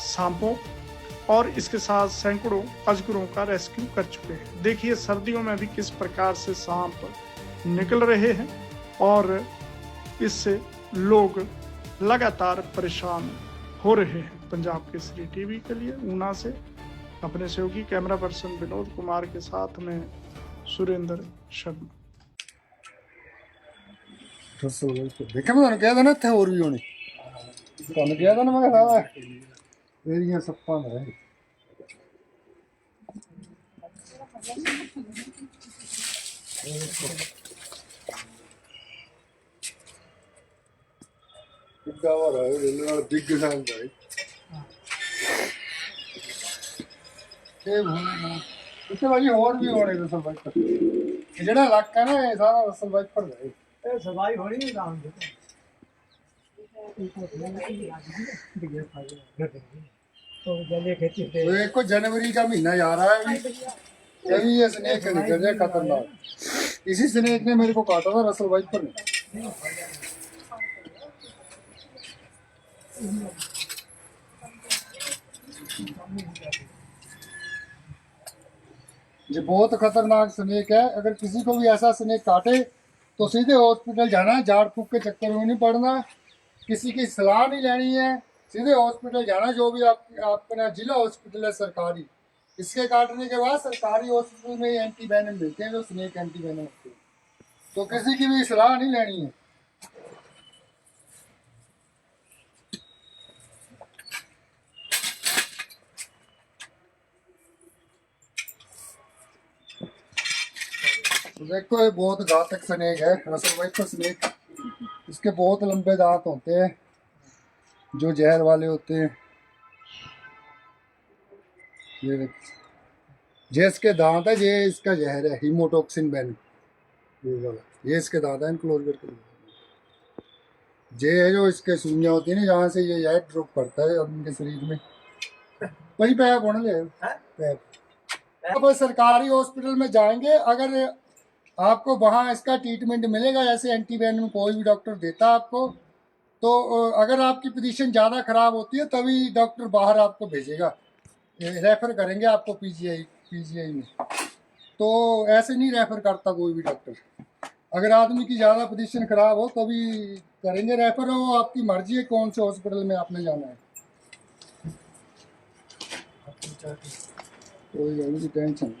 सांपों और इसके साथ सैकड़ों अजगरों का रेस्क्यू कर चुके हैं। देखिए सर्दियों में भी किस प्रकार से सांप निकल रहे हैं और इससे लोग लगातार परेशान हो रहे हैं। पंजाब केसरी टीवी के लिए ऊना से अपने सहयोगी कैमरा पर्सन विनोद कुमार के साथ में सुरेंद्र शर्मा। देखा मैं क्या था ना, थे और भी होने तुम क्या था ना, मैं सारा एरिया सप्पा में है। बिग आवर है, रेलवे वाला बिग साइज है। इससे भाई और भी होने रसल बाइक पर, जेड़ा इलाका है ना, ये सारा रसल बाइक पर है। ए सफाई होनी नहीं काम दे तो एक को जनवरी का महीना जा रहा है अभी ये स्नेक निकल जाए खतरनाक। इसी स्नेक ने मेरे को काटा था रसल बाइक पर। ये बहुत खतरनाक स्नेक है। अगर किसी को भी ऐसा स्नेक काटे तो सीधे हॉस्पिटल जाना है, झाड़ फूक के चक्कर में नहीं पड़ना, किसी की सलाह नहीं लेनी है, सीधे हॉस्पिटल जाना। जो भी अपना जिला हॉस्पिटल है सरकारी, इसके काटने के बाद सरकारी हॉस्पिटल में एंटी वेनम मिलते हैं, जो स्नेक एंटी वेनम होते हैं। तो किसी की भी सलाह नहीं लेनी है। तो देखो ये बहुत घातक स्नेक है, रसल वाइपर स्नेक। इसके बहुत लंबे दांत होते हैं जो जहर वाले होते हैं। ये देखो, ये इसके दांत है, ये इसका जहर है, हीमोटॉक्सिन वेनम। ये वाला, ये इसके दांत है, क्लोज करके। ये है जो इसके सुइयां होती है ना, जहाँ से ये जहर ड्रॉप करता है उनके शरीर में, वही पैप होने ले पैप। अब सरकारी हॉस्पिटल में जाएंगे, अगर आपको वहाँ इसका ट्रीटमेंट मिलेगा, जैसे एंटी वेनम कोई भी डॉक्टर देता है आपको, तो अगर आपकी पोजीशन ज़्यादा ख़राब होती है तभी डॉक्टर बाहर आपको भेजेगा, रेफ़र करेंगे आपको पीजीआई में। तो ऐसे नहीं रेफ़र करता कोई भी डॉक्टर। अगर आदमी की ज़्यादा पोजीशन ख़राब हो तभी करेंगे रेफ़र। हो आपकी मर्जी है कौन से हॉस्पिटल में आपने जाना है। कोई टेंशन।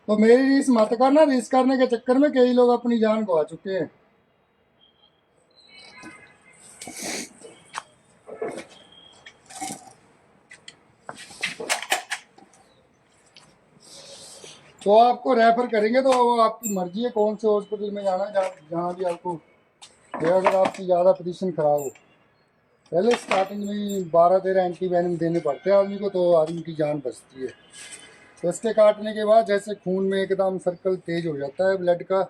तो मेरी रीस मत करना, रीस करने के चक्कर में कई लोग अपनी जान गवा चुके हैं। तो आपको रेफर करेंगे, तो आपकी मर्जी है कौन से हॉस्पिटल में जाना, जहाँ भी आपको, अगर आपकी ज़्यादा पोजीशन खराब हो। पहले स्टार्टिंग में 12-13 एंटी वेनम देने पड़ते हैं आदमी को, तो आदमी की जान बचती है। तो इसके काटने के बाद जैसे खून में एकदम सर्कल तेज हो जाता है ब्लड का,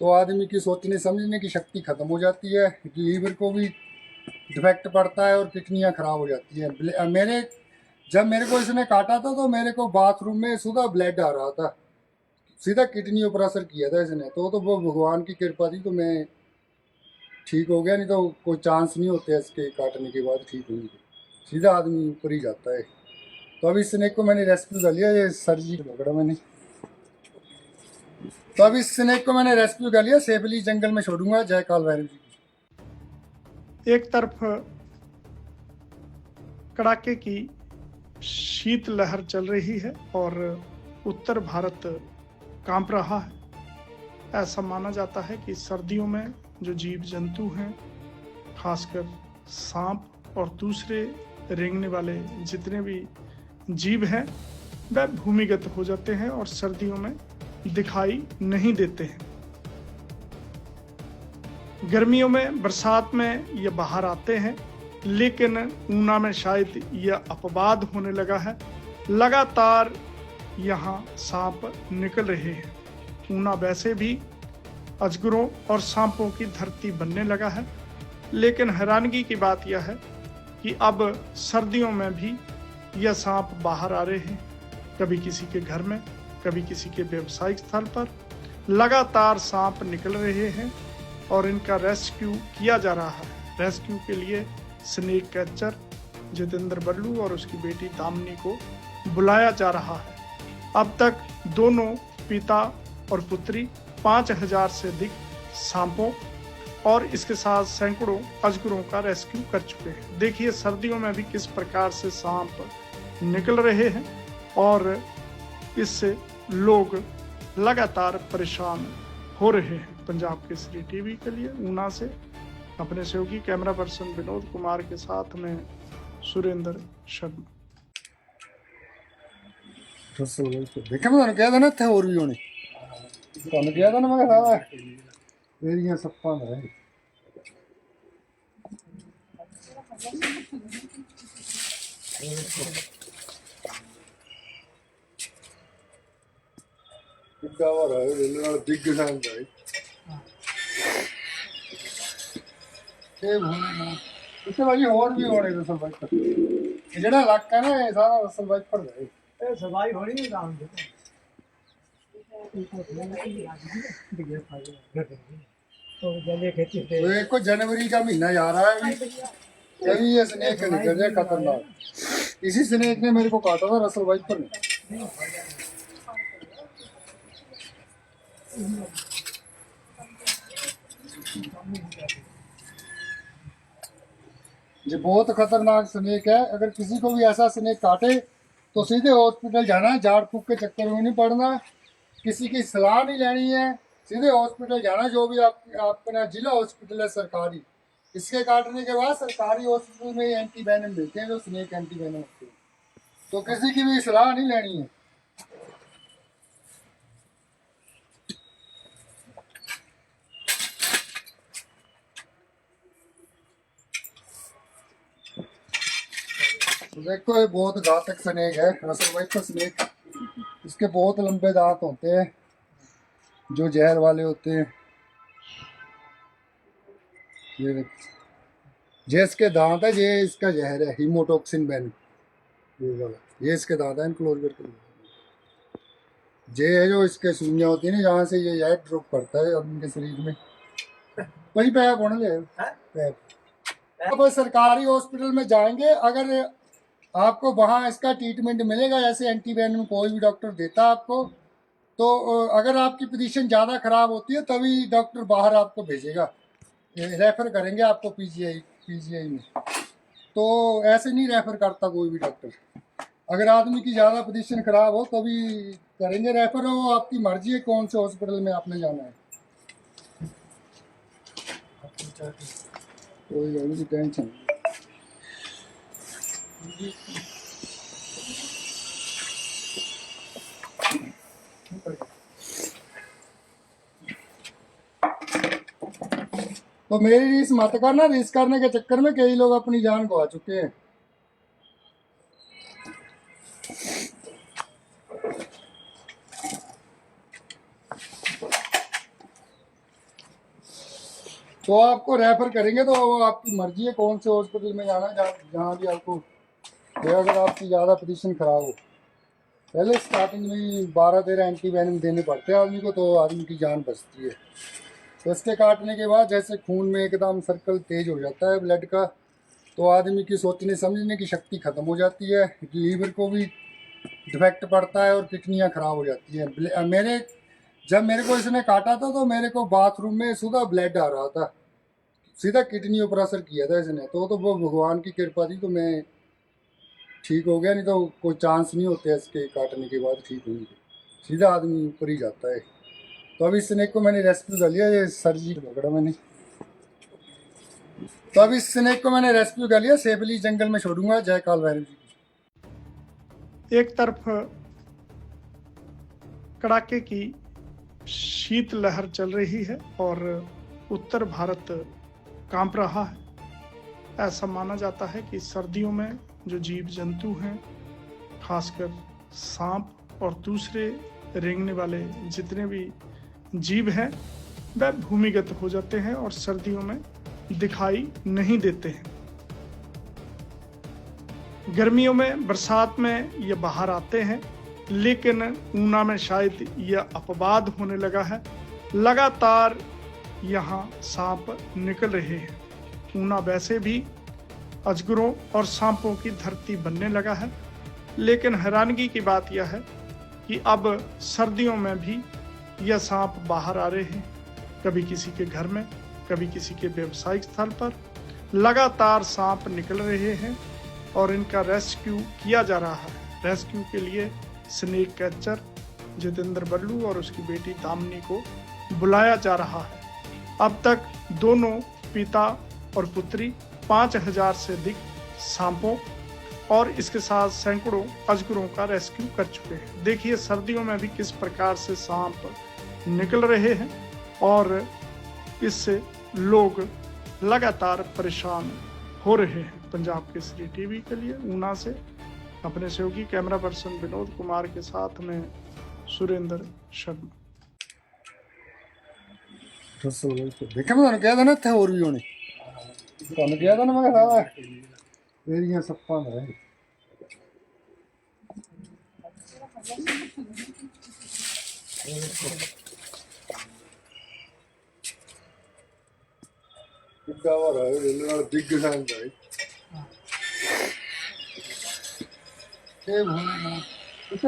तो आदमी की सोचने समझने की शक्ति ख़त्म हो जाती है, लीवर को भी डिफेक्ट पड़ता है और किडनियाँ ख़राब हो जाती हैं। जब मेरे को इसने काटा था तो मेरे को बाथरूम में सीधा ब्लड आ रहा था, सीधा किडनी पर असर किया था इसने। तो वो भगवान की कृपा थी, तो मैं ठीक हो गया, नहीं तो कोई चांस नहीं होते इसके काटने के बाद ठीक होने के, सीधा आदमी ऊपर ही जाता है। तो अभी स्नेक को मैंने रेस्क्यू कर लिया, ये सर्जी पकड़ा मैंने। तो अभी स्नेक को मैंने रेस्क्यू कर लिया, सेफली जंगल में छोड़ूंगा। जय काल भैरव जी। एक तरफ कड़ाके की शीत लहर चल रही है और उत्तर भारत कांप रहा है। ऐसा माना जाता है कि सर्दियों में जो जीव जंतु हैं, खासकर सांप और दूसरे रेंगने वाले जितने भी जीव हैं, वह भूमिगत हो जाते हैं और सर्दियों में दिखाई नहीं देते हैं। गर्मियों में, बरसात में ये बाहर आते हैं, लेकिन ऊना में शायद यह अपवाद होने लगा है। लगातार यहाँ सांप निकल रहे हैं। ऊना वैसे भी अजगरों और सांपों की धरती बनने लगा है, लेकिन हैरानगी की बात यह है कि अब सर्दियों में भी यह सांप बाहर आ रहे हैं। कभी किसी के घर में, कभी किसी के व्यवसायिक स्थल पर लगातार सांप निकल रहे हैं और इनका रेस्क्यू किया जा रहा है। रेस्क्यू के लिए स्नेक कैचर जितेंद्र बल्लू और उसकी बेटी दामिनी को बुलाया जा रहा है। अब तक दोनों पिता और पुत्री 5000 से अधिक सांपों और इसके साथ सैकड़ों अजगरों का रेस्क्यू कर चुके हैं। देखिए सर्दियों में भी किस प्रकार से सांप निकल रहे हैं और इससे लोग लगातार परेशान हो रहे हैं। पंजाब केसरी टीवी के लिए ऊना से अपने सहयोगी कैमरा पर्सन विनोद कुमार के साथ में सुरेंद्र शर्मा। देखा मैं क्या था ना, थे और भी होने तो क्या था ना, मैं कहा एरिया सप्पा है। इससे भाई और भी होने रसल वाइपर, ਜਿਹੜਾ ਇਲਾਕਾ ਨਾ ਇਹ ਸਾਰਾ ਰਸਲ ਵਾਈਪਰ ਦਾ ਹੈ। ਇਹ ਸਫਾਈ ਹੋਣੀ ਨਹੀਂ ਕੰਮ ਦੀ। तो एक को जनवरी का महीना जा रहा है अभी ये स्नेक निकल जाए खतरनाक। इसी स्नेक ने मेरे को काटा था रसल वाइपर ने। ये बहुत खतरनाक स्नेक है। अगर किसी को भी ऐसा स्नेक काटे तो सीधे हॉस्पिटल जाना है, झाड़ फूक के चक्कर में नहीं पड़ना, किसी की सलाह नहीं लेनी है, सीधे हॉस्पिटल जाना। जो भी अपना जिला हॉस्पिटल है सरकारी, इसके काटने के बाद सरकारी हॉस्पिटल में एंटी वेनम मिलते हैं जो स्नेक एंटी वेनम होते हैं। तो किसी की भी सलाह नहीं लेनी है। तो देखो ये बहुत घातक स्नेक है, रसल वाइपर स्नेक। इसके बहुत लंबे दांत होते हैं जो जहर वाले होते हैं। ये देखो, ये इसके दांत है, ये इसका जहर है, हीमोटॉक्सिन वेनम। ये इसके दांत है, क्लोज करके ये है जो इसके सुइयां होती है ना, जहाँ से ये जहर ड्रॉप करता है आदमी के शरीर में। वही पैप होने ले पैप। अब सरकारी हॉस्पिटल में जाएंगे, अगर आपको वहाँ इसका ट्रीटमेंट मिलेगा जैसे एंटी वेनम कोई भी डॉक्टर देता है आपको, तो अगर आपकी पोजीशन ज़्यादा खराब होती है तभी डॉक्टर बाहर आपको भेजेगा, रेफर करेंगे आपको पीजीआई में। तो ऐसे नहीं रेफर करता कोई भी डॉक्टर। अगर आदमी की ज़्यादा पोजीशन खराब हो तभी करेंगे रेफर। हो आपकी मर्जी है कौन से हॉस्पिटल में आपने जाना है। कोई टेंशन नहीं। तो मेरी रीस मत करना, रीस करने के चक्कर में कई लोग अपनी जान गवा चुके हैं। तो आपको रेफर करेंगे तो आपकी मर्जी है कौन से हॉस्पिटल में जाना है, जहाँ भी आपको। अगर आपकी ज़्यादा पोजीशन खराब हो, पहले स्टार्टिंग में 12-13 एंटी वेनम देने पड़ते हैं आदमी को, तो आदमी की जान बचती है। तो इसके काटने के बाद जैसे खून में एकदम सर्कल तेज हो जाता है ब्लड का, तो आदमी की सोचने समझने की शक्ति ख़त्म हो जाती है, लीवर को भी डिफेक्ट पड़ता है और किडनियाँ ख़राब हो जाती हैं। जब मेरे को इसने काटा था तो मेरे को बाथरूम में सीधा ब्लड आ रहा था, सीधा किडनियों पर असर किया था इसने। तो वो भगवान की कृपा थी तो मैं ठीक हो गया, नहीं तो कोई चांस नहीं होते इसके काटने के बाद ठीक होने के, सीधा आदमी ऊपर ही जाता है। तो अभी स्नेक को मैंने रेस्क्यू कर लिया, ये सर्जी पकड़ा मैंने। तो अभी स्नेक को मैंने रेस्क्यू कर लिया, सेफली जंगल में छोड़ूंगा। जय काल भैरव जी। एक तरफ कड़ाके की शीत लहर चल रही है और उत्तर भारत कांप रहा है। ऐसा माना जाता है कि सर्दियों में जो जीव जंतु हैं, खासकर सांप और दूसरे रेंगने वाले जितने भी जीव हैं, वह भूमिगत हो जाते हैं और सर्दियों में दिखाई नहीं देते हैं। गर्मियों में, बरसात में ये बाहर आते हैं, लेकिन ऊना में शायद यह अपवाद होने लगा है। लगातार यहाँ सांप निकल रहे हैं। ऊना वैसे भी अजगरों और सांपों की धरती बनने लगा है, लेकिन हैरानगी की बात यह है कि अब सर्दियों में भी यह सांप बाहर आ रहे हैं। कभी किसी के घर में, कभी किसी के व्यवसायिक स्थल पर लगातार सांप निकल रहे हैं और इनका रेस्क्यू किया जा रहा है। रेस्क्यू के लिए स्नेक कैचर जितेंद्र बल्लू और उसकी बेटी दामिनी को बुलाया जा रहा है। अब तक दोनों पिता और पुत्री 5000 से अधिक सांपों और इसके साथ सैकड़ों अजगरों का रेस्क्यू कर चुके हैं। देखिए सर्दियों में भी किस प्रकार से सांप निकल रहे हैं और इससे लोग लगातार परेशान हो रहे हैं। पंजाब केसरी टीवी के लिए ऊना से अपने सहयोगी कैमरा पर्सन विनोद कुमार के साथ में सुरेंद्र शर्मा। देखा मैं क्या था ना, था और भी होने ਤੁਹਾਨੂੰ ਕਿਹਾ ਤਾਂ ਨਾ ਮੈਂ ਸਾਰਾ ਇਹਦੀਆਂ ਸੱਪਾਂ ਦਾ ਹੈ। इससे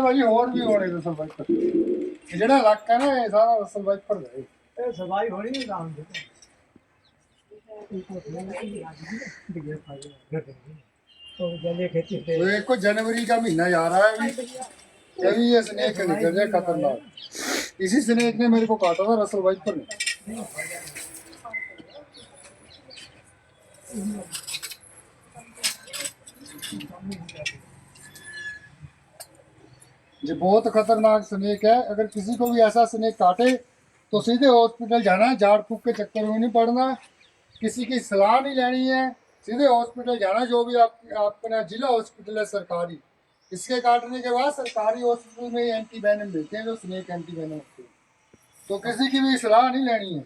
भाजी और भी होने रसल वाइपर ਜਿਹੜਾ ਇਲਾਕਾ ਨਾ ਇਹ ਸਾਰਾ ਰਸਲ ਵਾਈਪਰ ਦਾ ਇਹ ਸਫਾਈ ਹੋਣੀ ਨਹੀਂ ਕੰਮ ਦੀ तो एक को जनवरी का महीना जा रहा है अभी ये स्नेक निकल जाए खतरनाक। इसी स्नेक ने मेरे को काटा था रसल वाइपर ने। ये बहुत खतरनाक स्नेक है। अगर किसी को भी ऐसा स्नेक काटे तो सीधे हॉस्पिटल जाना है, झाड़ फूक के चक्कर में नहीं पड़ना, किसी की सलाह नहीं लेनी है, सीधे हॉस्पिटल जाना। जो भी अपना जिला हॉस्पिटल है सरकारी, इसके काटने के बाद सरकारी हॉस्पिटल में एंटी वेनम मिलते हैं, जो स्नेक एंटी वेनम होते हैं। तो किसी की भी सलाह नहीं लेनी है।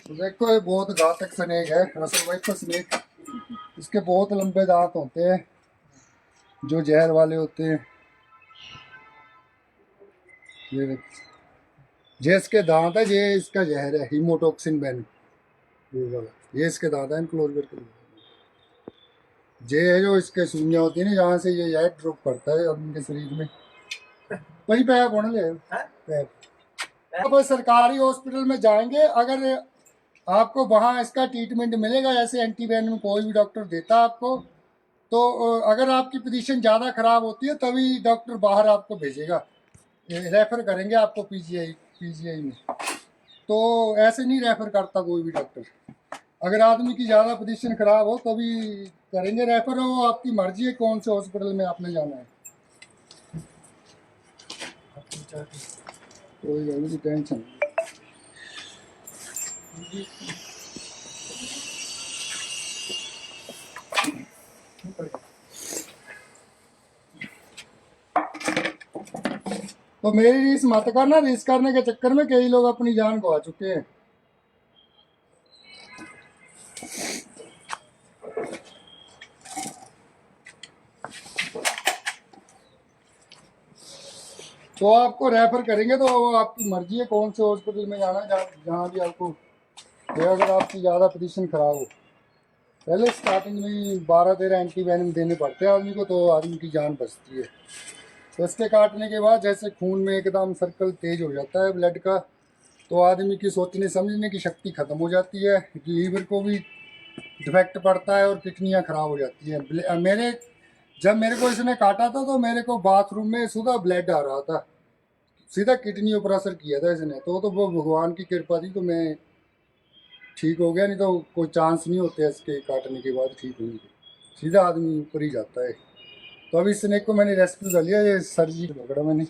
तो देखो ये बहुत घातक स्नेक है, रसल वाइपर स्नेक। इसके बहुत लंबे दांत होते हैं जो जहर वाले होते हैं। ये देखो, ये इसके दांत है, ये इसका जहर है, हीमोटॉक्सिन वेनम। ये इसके दांत है, क्लोज करके। ये है जो इसके सुइयां होती है ना, जहाँ से ये जहर ड्रॉप करता है उनके शरीर में। वही पैप होने ले पैप। अब सरकारी हॉस्पिटल में जाएंगे, अगर आपको वहाँ इसका ट्रीटमेंट मिलेगा, जैसे एंटी वेनम कोई भी डॉक्टर देता है आपको, तो अगर आपकी पोजीशन ज़्यादा ख़राब होती है तभी डॉक्टर बाहर आपको भेजेगा, रेफ़र करेंगे आपको पीजीआई में। तो ऐसे नहीं रेफ़र करता कोई भी डॉक्टर। अगर आदमी की ज़्यादा पोजीशन ख़राब हो तभी करेंगे रेफ़र। हो आपकी मर्जी है कौन से हॉस्पिटल में आपने जाना है। कोई टेंशन। तो मेरी रीस मत करना, रीस करने के चक्कर में कई लोग अपनी जान गवा चुके हैं। तो आपको रेफर करेंगे, तो आपकी मर्जी है कौन से हॉस्पिटल में जाना, जहाँ भी आपको, अगर आपकी ज़्यादा पोजीशन खराब हो। पहले स्टार्टिंग में 12-13 एंटी वेनम देने पड़ते हैं आदमी को, तो आदमी की जान बचती है। तो इसके काटने के बाद जैसे खून में एकदम सर्कल तेज हो जाता है ब्लड का, तो आदमी की सोचने समझने की शक्ति ख़त्म हो जाती है, लीवर को भी डिफेक्ट पड़ता है और किडनियाँ ख़राब हो जाती हैं। जब मेरे को इसने काटा था तो मेरे को बाथरूम में सीधा ब्लड आ रहा था, सीधा किडनी पर असर किया था इसने। तो वो भगवान की कृपा थी, तो मैं ठीक हो गया, नहीं तो कोई चांस नहीं होते इसके काटने के बाद ठीक होने के, सीधा आदमी ऊपर ही जाता है। तो अभी इस स्नेक को मैंने रेस्क्यू कर लिया, ये सर्जी पकड़ा मैंने।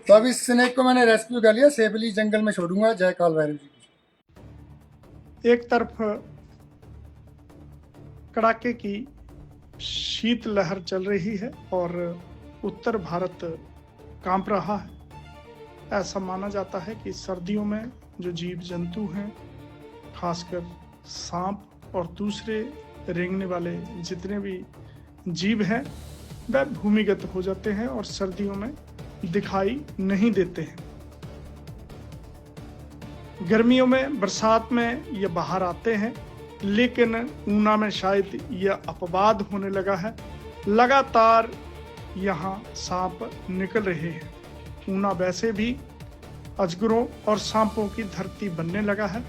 तो अभी इस स्नेक को मैंने रेस्क्यू कर लिया, सेफली जंगल में छोड़ूंगा। जय काल भैरव जी की। एक तरफ कड़ाके की शीत लहर चल रही है और उत्तर भारत कांप रहा है। ऐसा माना जाता है कि सर्दियों में जो जीव जंतु हैं, खासकर सांप और दूसरे रेंगने वाले जितने भी जीव हैं, वह भूमिगत हो जाते हैं और सर्दियों में दिखाई नहीं देते हैं। गर्मियों में, बरसात में ये बाहर आते हैं, लेकिन ऊना में शायद यह अपवाद होने लगा है। लगातार यहाँ सांप निकल रहे हैं। ऊना वैसे भी अजगरों और सांपों की धरती बनने लगा है,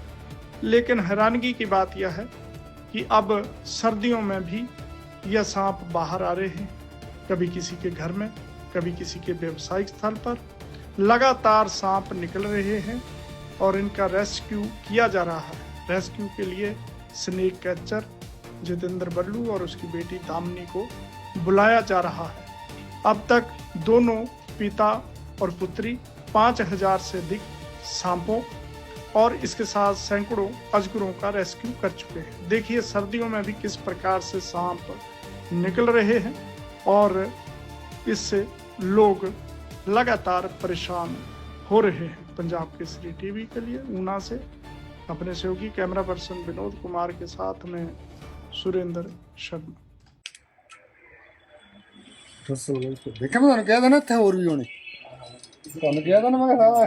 लेकिन हैरानगी की बात यह है कि अब सर्दियों में भी यह सांप बाहर आ रहे हैं। कभी किसी के घर में, कभी किसी के व्यवसायिक स्थल पर लगातार सांप निकल रहे हैं और इनका रेस्क्यू किया जा रहा है। रेस्क्यू के लिए स्नेक कैचर जितेंद्र बल्लू और उसकी बेटी दामिनी को बुलाया जा रहा है। अब तक दोनों पिता और पुत्री 5000 से अधिक सांपों और इसके साथ सैकड़ों अजगरों का रेस्क्यू कर चुके हैं। देखिए सर्दियों में भी किस प्रकार से सांप निकल रहे हैं और इससे लोग लगातार परेशान हो रहे हैं। पंजाब केसरी टीवी के लिए ऊना से अपने सहयोगी कैमरा पर्सन विनोद कुमार के साथ में सुरेंद्र शर्मा। देखा मैं कहा था ना इतने होर भी होने कहा था ना मैं सारा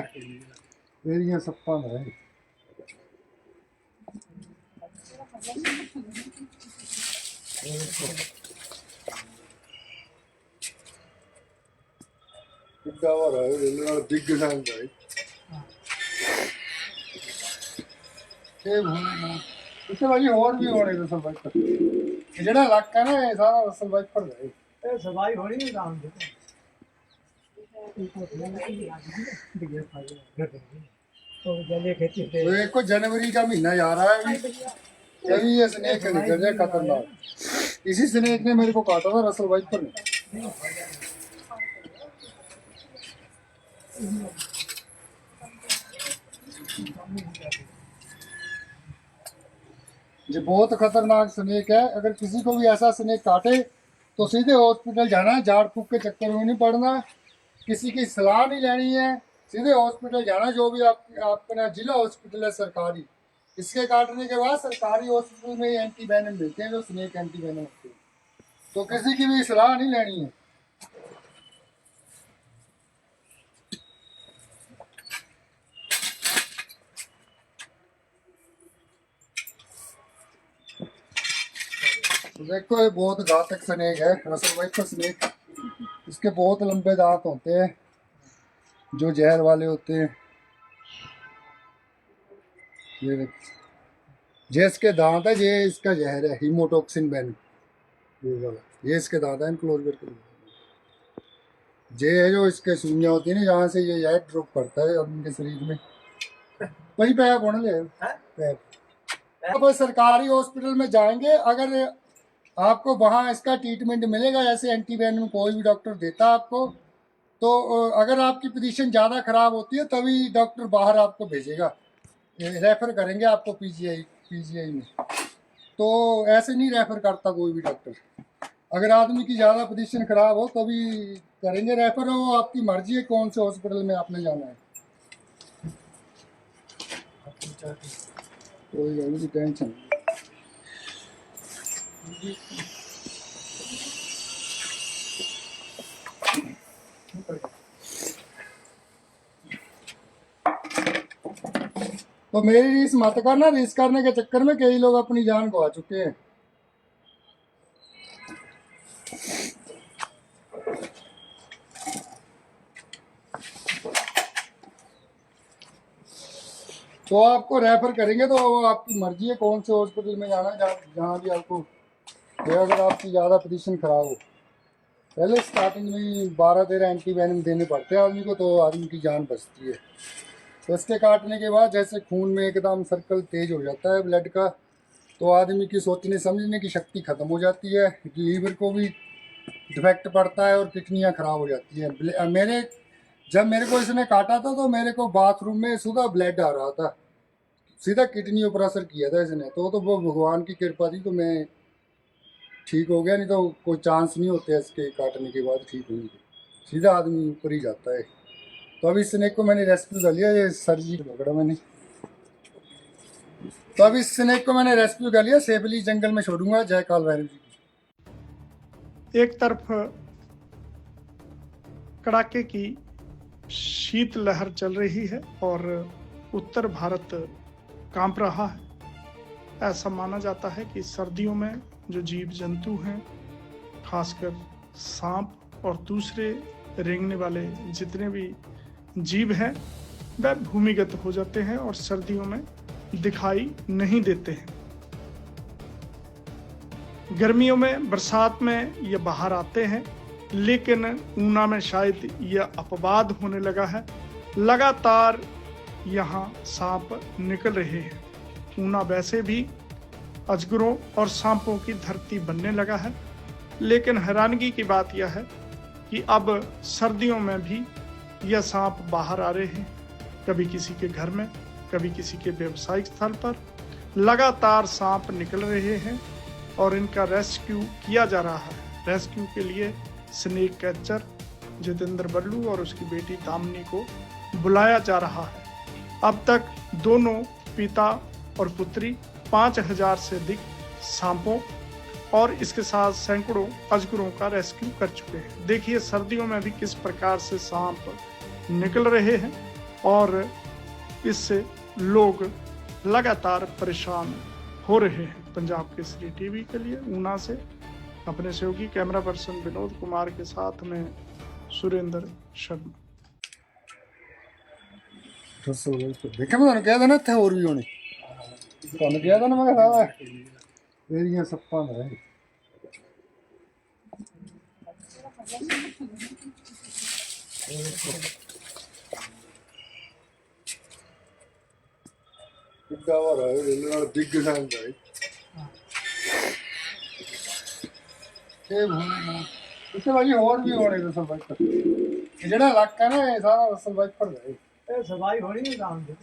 एरिया सप्पा है। इतने भाई और भी होने रसल वाइपर ਜਿਹੜਾ ਇਲਾਕਾ ਨਾ ਇਹ ਸਾਰਾ ਰਸਲ ਵਾਈਪਰ ਦਾ ਇਹ ਸਫਾਈ ਹੋਣੀ ਨਹੀਂ ਕੰਮ ਦੀ तो एक जनवरी का महीना जा रहा है अभी ये स्नेक निकल जाए खतरनाक। इसी स्नेक ने मेरे को काटा था रसल वाइपर ने। ये बहुत खतरनाक स्नेक है। अगर किसी को भी ऐसा स्नेक काटे तो सीधे हॉस्पिटल जाना है, झाड़ फूक के चक्कर में नहीं पड़ना, किसी की सलाह नहीं लेनी है, सीधे हॉस्पिटल जाना। जो भी आपका जिला हॉस्पिटल है सरकारी, इसके काटने के बाद सरकारी हॉस्पिटल में एंटी वेनम मिलते हैं जो स्नेक एंटी वेनम होते हैं, तो किसी की भी सलाह नहीं लेनी है। तो देखो ये बहुत घातक स्नेक है रसल वाइपर स्नेक। इसके बहुत लंबे दांत होते हैं जो जहर वाले होते हैं। ये देखो ये इसके दांत है, ये इसका जहर है हीमोटॉक्सिन वेनम। ये इसके दांत है, क्लोज करके ये है जो इसके सुइयां होती है ना, जहाँ से ये जहर ड्रॉप करता है आदमी के शरीर में। वही पैप होने ले पैप। अब सरकारी हॉस्पिटल में जाएंगे, अगर आपको वहाँ इसका ट्रीटमेंट मिलेगा जैसे एंटी वेनम कोई भी डॉक्टर देता आपको, तो अगर आपकी पोजीशन ज़्यादा ख़राब होती है तभी डॉक्टर बाहर आपको भेजेगा, रेफ़र करेंगे आपको पीजीआई में। तो ऐसे नहीं रेफ़र करता कोई भी डॉक्टर। अगर आदमी की ज़्यादा पोजीशन ख़राब हो तभी करेंगे रेफ़र। हो आपकी मर्जी है कौन से हॉस्पिटल में आपने जाना है। कोई टेंशन नहीं। तो मेरी रीस मत करना, रीस करने के चक्कर में कई लोग अपनी जान गवा चुके हैं। तो आपको रेफर करेंगे तो आपकी मर्जी है कौन से हॉस्पिटल में जाना है, जहाँ भी आपको अगर आपकी ज़्यादा पोजीशन ख़राब हो। पहले स्टार्टिंग में 12-13 एंटी वेनम देने पड़ते हैं आदमी को, तो आदमी की जान बचती है। तो इसके काटने के बाद जैसे खून में एकदम सर्कल तेज हो जाता है ब्लड का, तो आदमी की सोचने समझने की शक्ति ख़त्म हो जाती है, लीवर को भी डिफेक्ट पड़ता है और किडनियाँ ख़राब हो जाती हैं। जब मेरे को इसने काटा था तो मेरे को बाथरूम में सीधा ब्लड आ रहा था, सीधा किडनियों पर असर किया था इसने। तो वो भगवान की कृपा थी तो मैं ठीक हो गया, नहीं तो कोई चांस नहीं होते इसके काटने के बाद ठीक होने के, सीधा आदमी ऊपर ही जाता है। तो अभी स्नेक को मैंने रेस्क्यू कर लिया, ये सर्जी पकड़ा मैंने, तो अभी स्नेक को मैंने रेस्क्यू कर लिया, सेफली जंगल में छोड़ूंगा। जय काल भैरव जी। एक तरफ कड़ाके की शीत लहर चल रही है और उत्तर भारत कांप रहा है। ऐसा माना जाता है कि सर्दियों में जो जीव जंतु हैं, खासकर सांप और दूसरे रेंगने वाले जितने भी जीव हैं, वह भूमिगत हो जाते हैं और सर्दियों में दिखाई नहीं देते हैं। गर्मियों में, बरसात में ये बाहर आते हैं, लेकिन ऊना में शायद यह अपवाद होने लगा है। लगातार यहाँ सांप निकल रहे हैं। ऊना वैसे भी अजगरों और सांपों की धरती बनने लगा है, लेकिन हैरानगी की बात यह है कि अब सर्दियों में भी यह सांप बाहर आ रहे हैं। कभी किसी के घर में, कभी किसी के व्यवसायिक स्थल पर लगातार सांप निकल रहे हैं और इनका रेस्क्यू किया जा रहा है। रेस्क्यू के लिए स्नेक कैचर जितेंद्र बल्लू और उसकी बेटी दामिनी को बुलाया जा रहा है। अब तक दोनों पिता और पुत्री 5000 से अधिक सांपों और इसके साथ सैकड़ों अजगरों का रेस्क्यू कर चुके हैं। देखिए सर्दियों में भी किस प्रकार से सांप निकल रहे हैं और इससे लोग लगातार परेशान हो रहे हैं। पंजाब केसरी टीवी के लिए ऊना से अपने सहयोगी कैमरा पर्सन विनोद कुमार के साथ में सुरेंद्र शर्मा। देखा मैं कहा था ना थे और भी होने तुम कहा था ना मैं सारा एरिया सप्पा है कितना हो रहा है रेलवे बिग किसान भाई ये भूल इसे भाई और भी होने तो सब बाइक पर जेड़ा इलाका ना ये सारा सब बाइक पर है ए सफाई होनी नहीं काम दे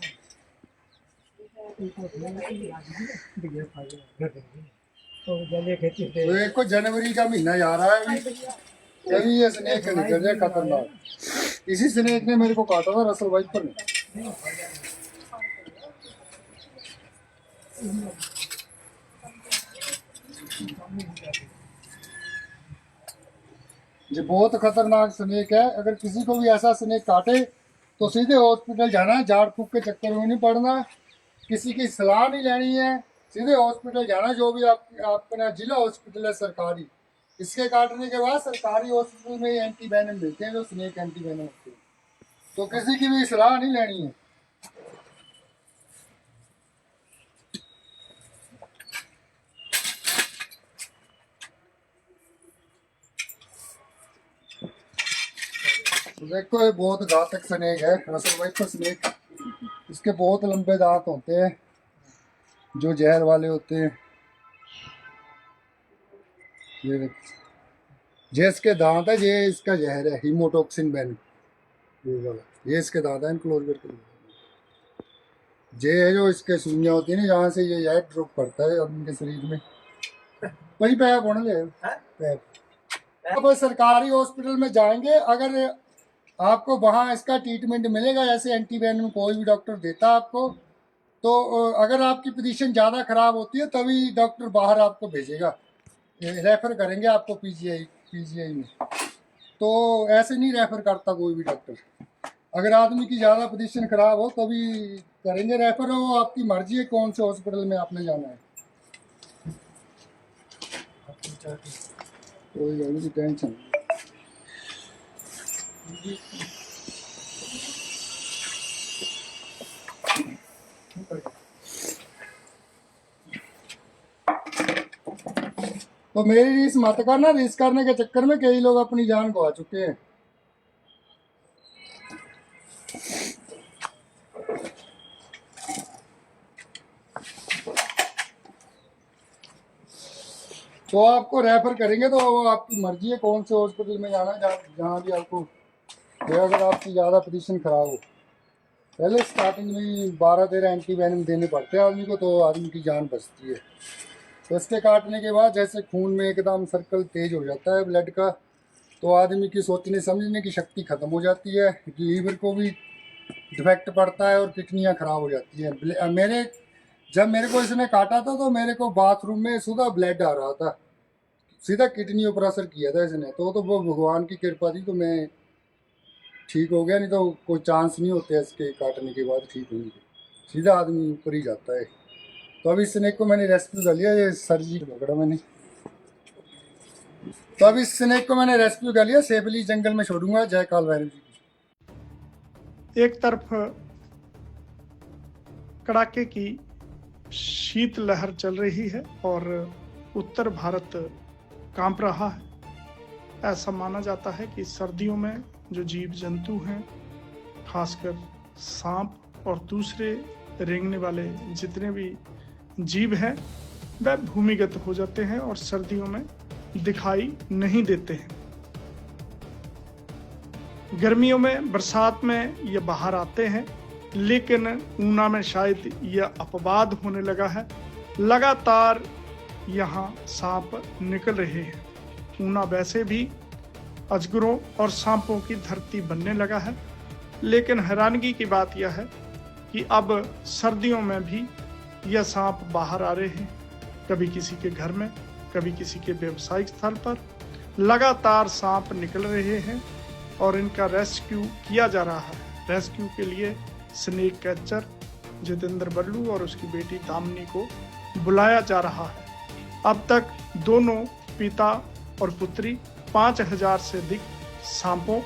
तो एक को जनवरी का महीना जा रहा है अभी ये स्नेक निकल जाए खतरनाक। इसी स्नेक ने मेरे को काटा था रसल बाइक पर ये बहुत खतरनाक स्नेक है। अगर किसी को भी ऐसा स्नेक काटे तो सीधे हॉस्पिटल जाना है, झाड़ फूक के चक्कर में नहीं पड़ना, किसी की सलाह नहीं लेनी है, सीधे हॉस्पिटल जाना। जो भी अपना जिला हॉस्पिटल है सरकारी, इसके काटने के बाद सरकारी हॉस्पिटल में एंटी वेनम मिलते हैं जो स्नेक एंटी वेनम होते हैं, तो किसी की भी सलाह नहीं लेनी है। देखो ये बहुत घातक स्नेक है रसल वाइपर स्नेक। इसके बहुत लंबे दांत होते हैं जो जहर वाले होते हैं। ये देखो ये इसके दांत है, ये इसका जहर है हीमोटॉक्सिन वेनम, ये इसके दांत है। क्लोज करके ये है जो इसके सुइयां होती है ना, जहाँ से ये जहर ड्रॉप करता है उनके शरीर में। वही पैप होने ले पैप। अब सरकारी हॉस्पिटल में जाएंगे, अगर आपको वहाँ इसका ट्रीटमेंट मिलेगा जैसे एंटी वेनम कोई भी डॉक्टर देता है आपको, तो अगर आपकी पोजीशन ज़्यादा ख़राब होती है तभी डॉक्टर बाहर आपको भेजेगा, रेफ़र करेंगे आपको पीजीआई में। तो ऐसे नहीं रेफ़र करता कोई भी डॉक्टर। अगर आदमी की ज़्यादा पोजीशन ख़राब हो तभी करेंगे रेफ़र। हो आपकी मर्जी है कौन से हॉस्पिटल में आपने जाना है। कोई टेंशन तो मेरी रीस मत करना। रीस करने के चक्कर में कई लोग अपनी जान गवा चुके हैं। तो आपको रेफर करेंगे तो वो आपकी मर्जी है कौन से हॉस्पिटल में जाना है, जहाँ भी आपको अगर आपकी ज़्यादा पोजीशन खराब हो। पहले स्टार्टिंग में 12-13 एंटी वेनम देने पड़ते हैं आदमी को, तो आदमी की जान बचती है। तो इसके काटने के बाद जैसे खून में एकदम सर्कल तेज हो जाता है ब्लड का, तो आदमी की सोचने समझने की शक्ति ख़त्म हो जाती है, लीवर को भी डिफेक्ट पड़ता है और किडनियाँ ख़राब हो जाती हैं। जब मेरे को इसने काटा था तो मेरे को बाथरूम में सीधा ब्लड आ रहा था, सीधा किडनी पर असर किया था इसने। तो वो भगवान की कृपा थी तो मैं ठीक हो गया, नहीं तो कोई चांस नहीं होते इसके काटने के बाद ठीक होने के, सीधा आदमी ऊपर ही जाता है। तो अभी स्नेक को मैंने रेस्क्यू कर लिया, ये सर्जी पकड़ा मैंने, तो अभी स्नेक को मैंने रेस्क्यू कर लिया, सेफली जंगल में छोड़ूंगा। जय काल भैरव जी। एक तरफ कड़ाके की शीत लहर चल रही है और उत्तर भारत कांप रहा है। ऐसा माना जाता है कि सर्दियों में जो जीव जंतु हैं, खासकर सांप और दूसरे रेंगने वाले जितने भी जीव हैं, वह भूमिगत हो जाते हैं और सर्दियों में दिखाई नहीं देते हैं। गर्मियों में, बरसात में ये बाहर आते हैं, लेकिन ऊना में शायद यह अपवाद होने लगा है। लगातार यहाँ सांप निकल रहे हैं। ऊना वैसे भी अजगरों और सांपों की धरती बनने लगा है। लेकिन हैरानगी की बात यह है कि अब सर्दियों में भी यह सांप बाहर आ रहे हैं, कभी किसी के घर में, कभी किसी के व्यवसायिक स्थल पर लगातार सांप निकल रहे हैं और इनका रेस्क्यू किया जा रहा है। रेस्क्यू के लिए स्नेक कैचर जितेंद्र बल्लू और उसकी बेटी दामिनी को बुलाया जा रहा है। अब तक दोनों पिता और पुत्री 5000 से अधिक सांपों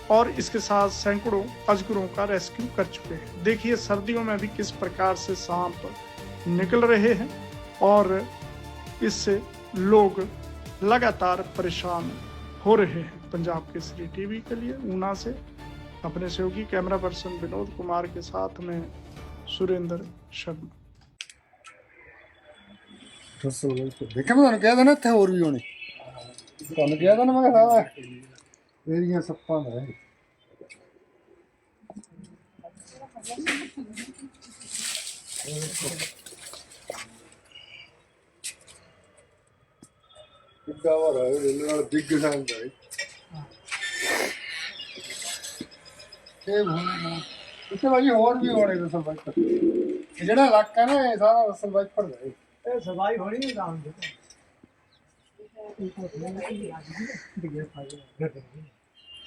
और इसके साथ सैकड़ों अजगरों का रेस्क्यू कर चुके हैं। देखिए सर्दियों में भी किस प्रकार से सांप निकल रहे हैं और इससे लोग लगातार परेशान हो रहे हैं। पंजाब केसरी टीवी के लिए ऊना से अपने सहयोगी कैमरा पर्सन विनोद कुमार के साथ में सुरेंद्र शर्मा। देखा मैं कह देना थे और भी होने कह देना मैं सारा एरिया सप्पा है। इतने भाई और भी होने रसल वाइपर ਜਿਹੜਾ ਇਲਾਕਾ ਨਾ ਇਹ ਸਾਰਾ ਰਸਲ ਵਾਈਪਰ ਦਾ ਇਹ ਸਫਾਈ ਹੋਣੀ ਨਹੀਂ ਕੰਮ ਦੀ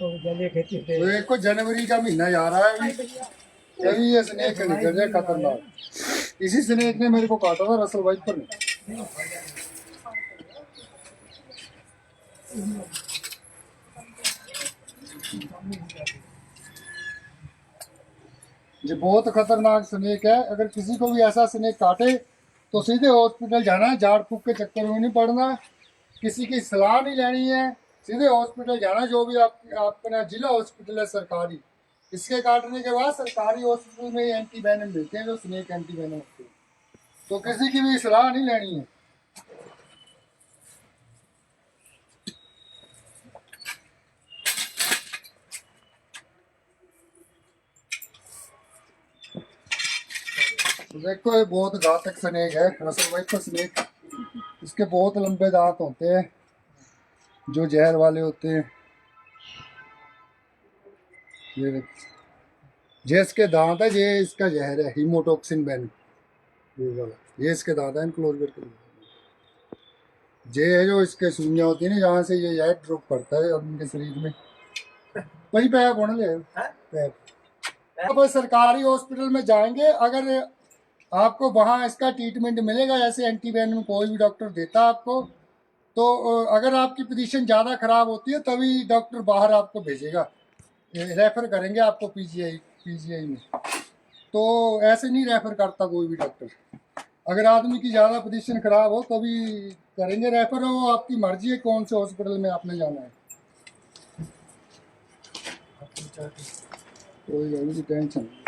तो एक को जनवरी का महीना जा रहा है अभी ये स्नेक निकल जाए खतरनाक। इसी स्नेक ने मेरे को काटा था रसल वाइपर ने। ये बहुत खतरनाक स्नेक है। अगर किसी को भी ऐसा स्नेक काटे तो सीधे हॉस्पिटल जाना है, झाड़ फूक के चक्कर में नहीं पड़ना, किसी की सलाह नहीं लेनी है, सीधे हॉस्पिटल जाना। जो भी आपका जिला हॉस्पिटल है सरकारी, इसके काटने के बाद सरकारी हॉस्पिटल में एंटी वेनम मिलते हैं जो स्नेक एंटी वेनम होते हैं, तो किसी की भी सलाह नहीं लेनी है। तो देखो ये बहुत घातक स्नेक है रसल वाइपर स्नेक। इसके बहुत लंबे दांत होते हैं जो जहर वाले होते हैं। ये देखो ये इसके दांत है, ये इसका जहर है हीमोटॉक्सिन वेनम, ये इसके दांत है। क्लोज करके ये है जो इसके सुइयां होती है ना, जहाँ से ये जहर ड्रॉप करता है आदमी के शरीर में, वही पैप होने ले पैप। अब सरकारी हॉस्पिटल में जाएंगे, अगर आपको वहाँ इसका ट्रीटमेंट मिलेगा जैसे एंटी वेनम कोई भी डॉक्टर देता आपको, तो अगर आपकी पोजीशन ज़्यादा ख़राब होती है तभी डॉक्टर बाहर आपको भेजेगा, रेफ़र करेंगे आपको पीजीआई में। तो ऐसे नहीं रेफ़र करता कोई भी डॉक्टर। अगर आदमी की ज़्यादा पोजीशन ख़राब हो तभी करेंगे रेफ़र। हो आपकी मर्जी है कौन से हॉस्पिटल में आपने जाना है, कोई टेंशन नहीं।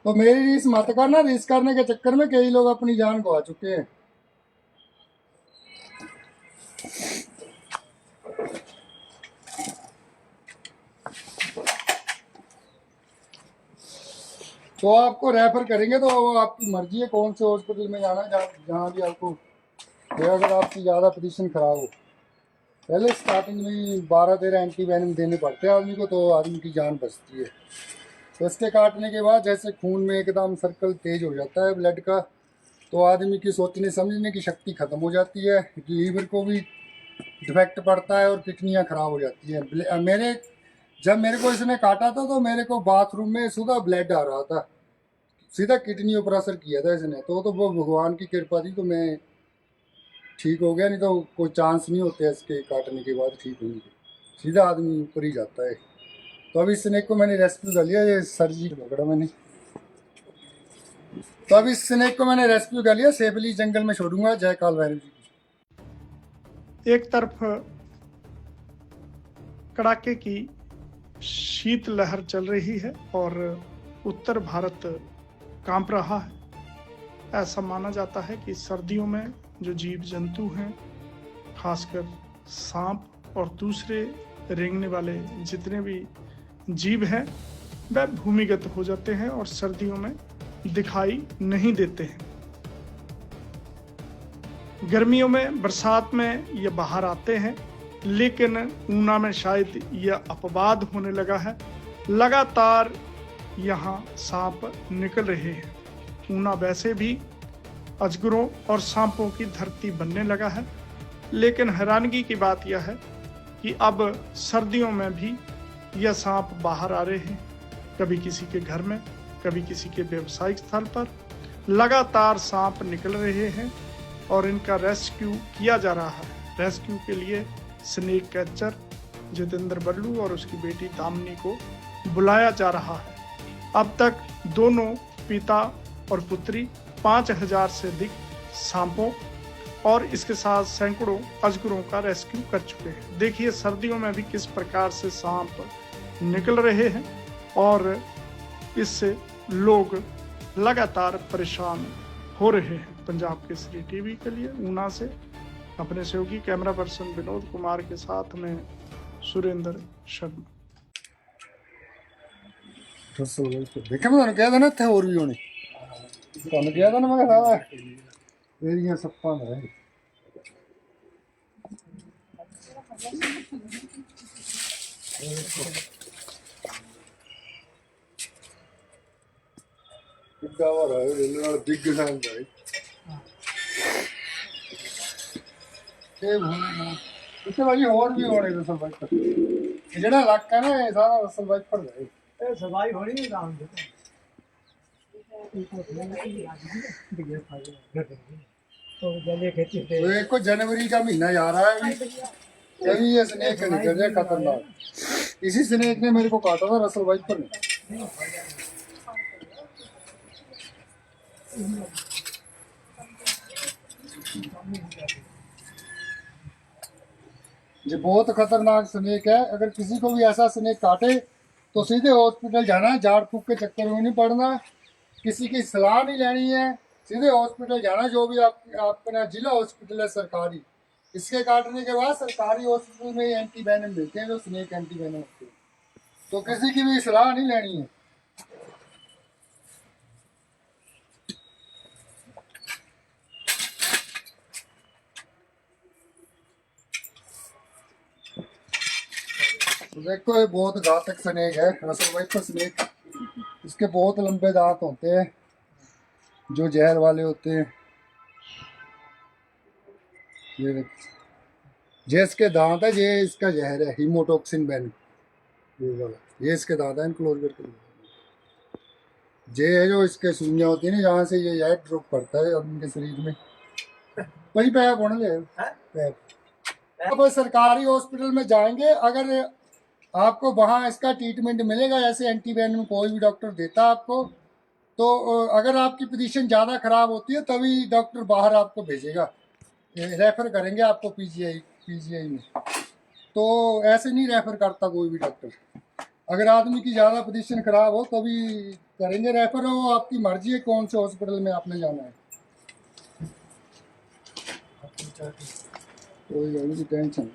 तो मेरी रीस मत करना, रीस करने के चक्कर में कई लोग अपनी जान गवा चुके हैं। तो आपको रेफर करेंगे तो आपकी मर्जी है कौन से हॉस्पिटल में जाना है, जहाँ भी आपको, अगर आपकी ज़्यादा पोजीशन खराब हो। पहले स्टार्टिंग में 12-13 एंटी वेनम देने पड़ते हैं आदमी को, तो आदमी की जान बचती है। तो इसके काटने के बाद जैसे खून में एकदम सर्कल तेज हो जाता है ब्लड का, तो आदमी की सोचने समझने की शक्ति ख़त्म हो जाती है, लीवर को भी डिफेक्ट पड़ता है और किडनियाँ ख़राब हो जाती है। जब मेरे को इसने काटा था तो मेरे को बाथरूम में सीधा ब्लड आ रहा था, सीधा किडनियों पर असर किया था इसने। तो वो भगवान की कृपा थी तो मैं ठीक हो गया, नहीं तो कोई चांस नहीं होते इसके काटने के बाद ठीक होने के, सीधा आदमी ऊपर ही जाता है। तो अभी स्नेक को मैंने रेस्क्यू कर लिया, ये सर्जी पकड़ा मैंने, तो अभी स्नेक को मैंने रेस्क्यू कर लिया, सेफली जंगल में छोड़ूंगा। जय काल भैरव जी। एक तरफ कड़ाके की शीत लहर चल रही है और उत्तर भारत कांप रहा है। ऐसा माना जाता है कि सर्दियों में जो जीव जंतु हैं, खासकर सांप और दूसरे रेंगने वाले जितने भी जीव हैं, वह भूमिगत हो जाते हैं और सर्दियों में दिखाई नहीं देते हैं। गर्मियों में, बरसात में ये बाहर आते हैं, लेकिन ऊना में शायद यह अपवाद होने लगा है। लगातार यहाँ सांप निकल रहे हैं। ऊना वैसे भी अजगरों और सांपों की धरती बनने लगा है, लेकिन हैरानगी की बात यह है कि अब सर्दियों में भी यह सांप बाहर आ रहे हैं। कभी किसी के घर में, कभी किसी के व्यवसायिक स्थल पर लगातार सांप निकल रहे हैं और इनका रेस्क्यू किया जा रहा है। रेस्क्यू के लिए स्नेक कैचर जितेंद्र बल्लू और उसकी बेटी दामिनी को बुलाया जा रहा है। अब तक दोनों पिता और पुत्री 5000 से अधिक सांपों और इसके साथ सैकड़ों अजगरों का रेस्क्यू कर चुके हैं। देखिए सर्दियों में भी किस प्रकार से सांप निकल रहे हैं और इससे लोग लगातार परेशान हो रहे हैं। पंजाब केसरी टीवी के लिए ऊना से अपने सहयोगी कैमरा पर्सन विनोद कुमार के साथ में सुरेंद्र शर्मा। देखे मैं कह देना थे और भी होने ਤੁਹਾਨੂੰ ਕਿਹਾ ਤਾਂ ਨਾ ਮੈਂ ਸਾਰਾ ਇਹਦੀਆਂ ਸੱਪਾਂ ਦਾ ਹੈ। ਕਿੱਦਾਂ ਹੋ ਰਿਹਾ ਹੈ ਇਹਨਾਂ ਨਾਲ ਡਿੱਗ ਜਾਂਦਾ ਹੈ ਇਹ ਹੋਣਾ ਇੱਥੇ ਭਾਜੀ ਹੋਰ ਵੀ ਹੋਣੇ ਰਸਲ ਵਾਈਪਰ ਜਿਹੜਾ ਇਲਾਕਾ ਨਾ ਇਹ ਸਾਰਾ ਰਸਲ ਵਾਈਪਰ ਦਾ ਇਹ ਸਫਾਈ ਹੋਣੀ ਨਹੀਂ ਕੰਮ ਦੇ देखो जनवरी का महीना जा रहा है अभी ये स्नेक निकल रहा है खतरनाक। इसी स्नेक ने मेरे को काटा था रसल वाइपर ने। ये बहुत खतरनाक स्नेक है। अगर किसी को भी ऐसा स्नेक काटे तो सीधे हॉस्पिटल जाना है। झाड़ फूक के चक्कर में नहीं पड़ना, किसी की सलाह नहीं लेनी है, सीधे हॉस्पिटल जाना। जो भी अपना जिला हॉस्पिटल है सरकारी, इसके काटने के बाद सरकारी हॉस्पिटल में एंटी वेनम मिलते हैं जो स्नेक एंटी वेनम होते हैं। तो किसी की भी सलाह नहीं लेनी है। तो देखो ये बहुत घातक स्नेक है रसल वाइपर स्नेक। इसके बहुत लंबे दांत होते हैं जो जहर वाले होते हैं। ये देखिए ये इसके दांत है, ये इसका जहर है हीमोटॉक्सिन वेनम। ये वाला ये इसके दांत है, क्लोज करके ये है जो इसके सुइयां होती है ना, जहाँ से ये जहर ड्रॉप करता है उनके शरीर में। वही पैप होने ले पैप। अब सरकारी हॉस्पिटल में जाएंगे, अगर आपको वहाँ इसका ट्रीटमेंट मिलेगा जैसे एंटी वेनम कोई भी डॉक्टर देता है आपको, तो अगर आपकी पोजीशन ज़्यादा ख़राब होती है तभी डॉक्टर बाहर आपको भेजेगा, रेफ़र करेंगे आपको पीजीआई में। तो ऐसे नहीं रेफ़र करता कोई भी डॉक्टर। अगर आदमी की ज़्यादा पोजीशन ख़राब हो तभी करेंगे रेफ़र। हो आपकी मर्जी है कौन से हॉस्पिटल में आपने जाना है। कोई टेंशन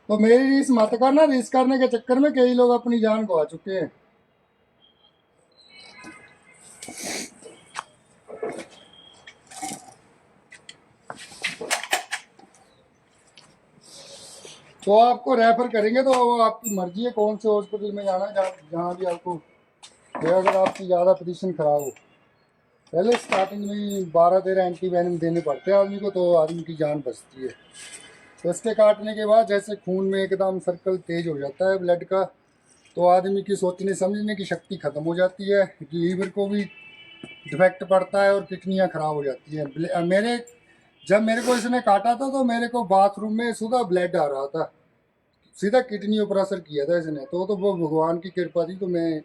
तो मेरी रीस मत करना। रीस करने के चक्कर में कई लोग अपनी जान गवा चुके हैं। तो आपको रेफर करेंगे तो आपकी मर्जी है कौन से हॉस्पिटल में जाना है, जहाँ भी आपको अगर आपकी ज़्यादा पोजीशन खराब हो। पहले स्टार्टिंग में 12-13 एंटी वेनम देने पड़ते हैं आदमी को, तो आदमी की जान बचती है। तो इसके काटने के बाद जैसे खून में एकदम सर्कल तेज हो जाता है ब्लड का, तो आदमी की सोचने समझने की शक्ति ख़त्म हो जाती है, लीवर को भी डिफेक्ट पड़ता है और किडनियाँ ख़राब हो जाती हैं। जब मेरे को इसने काटा था तो मेरे को बाथरूम में सीधा ब्लड आ रहा था, सीधा किडनी पर असर किया था इसने। तो वो भगवान की कृपा थी तो मैं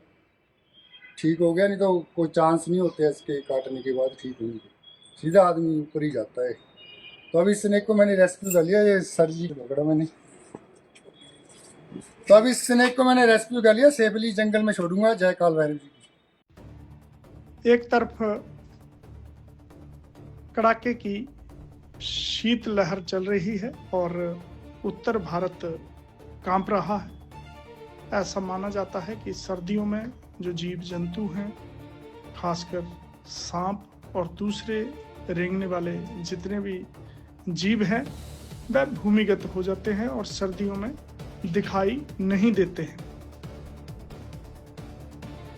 ठीक हो गया, नहीं तो कोई चांस नहीं होते इसके काटने के बाद ठीक होने के, सीधा आदमी ऊपर ही जाता है। तो अभी इस स्नेक को मैंने रेस्क्यू कर लिया, ये सर्जी पकड़ा मैंने। तो अभी इस स्नेक को मैंने रेस्क्यू कर लिया, सेफली जंगल में छोड़ूंगा। जय काल भैरव जी। एक तरफ कड़ाके की शीतलहर चल रही है और उत्तर भारत कांप रहा है। ऐसा माना जाता है कि सर्दियों में जो जीव जंतु हैं, खासकर सांप और दूसरे रेंगने वाले जितने भी जीव हैं, वह भूमिगत हो जाते हैं और सर्दियों में दिखाई नहीं देते हैं।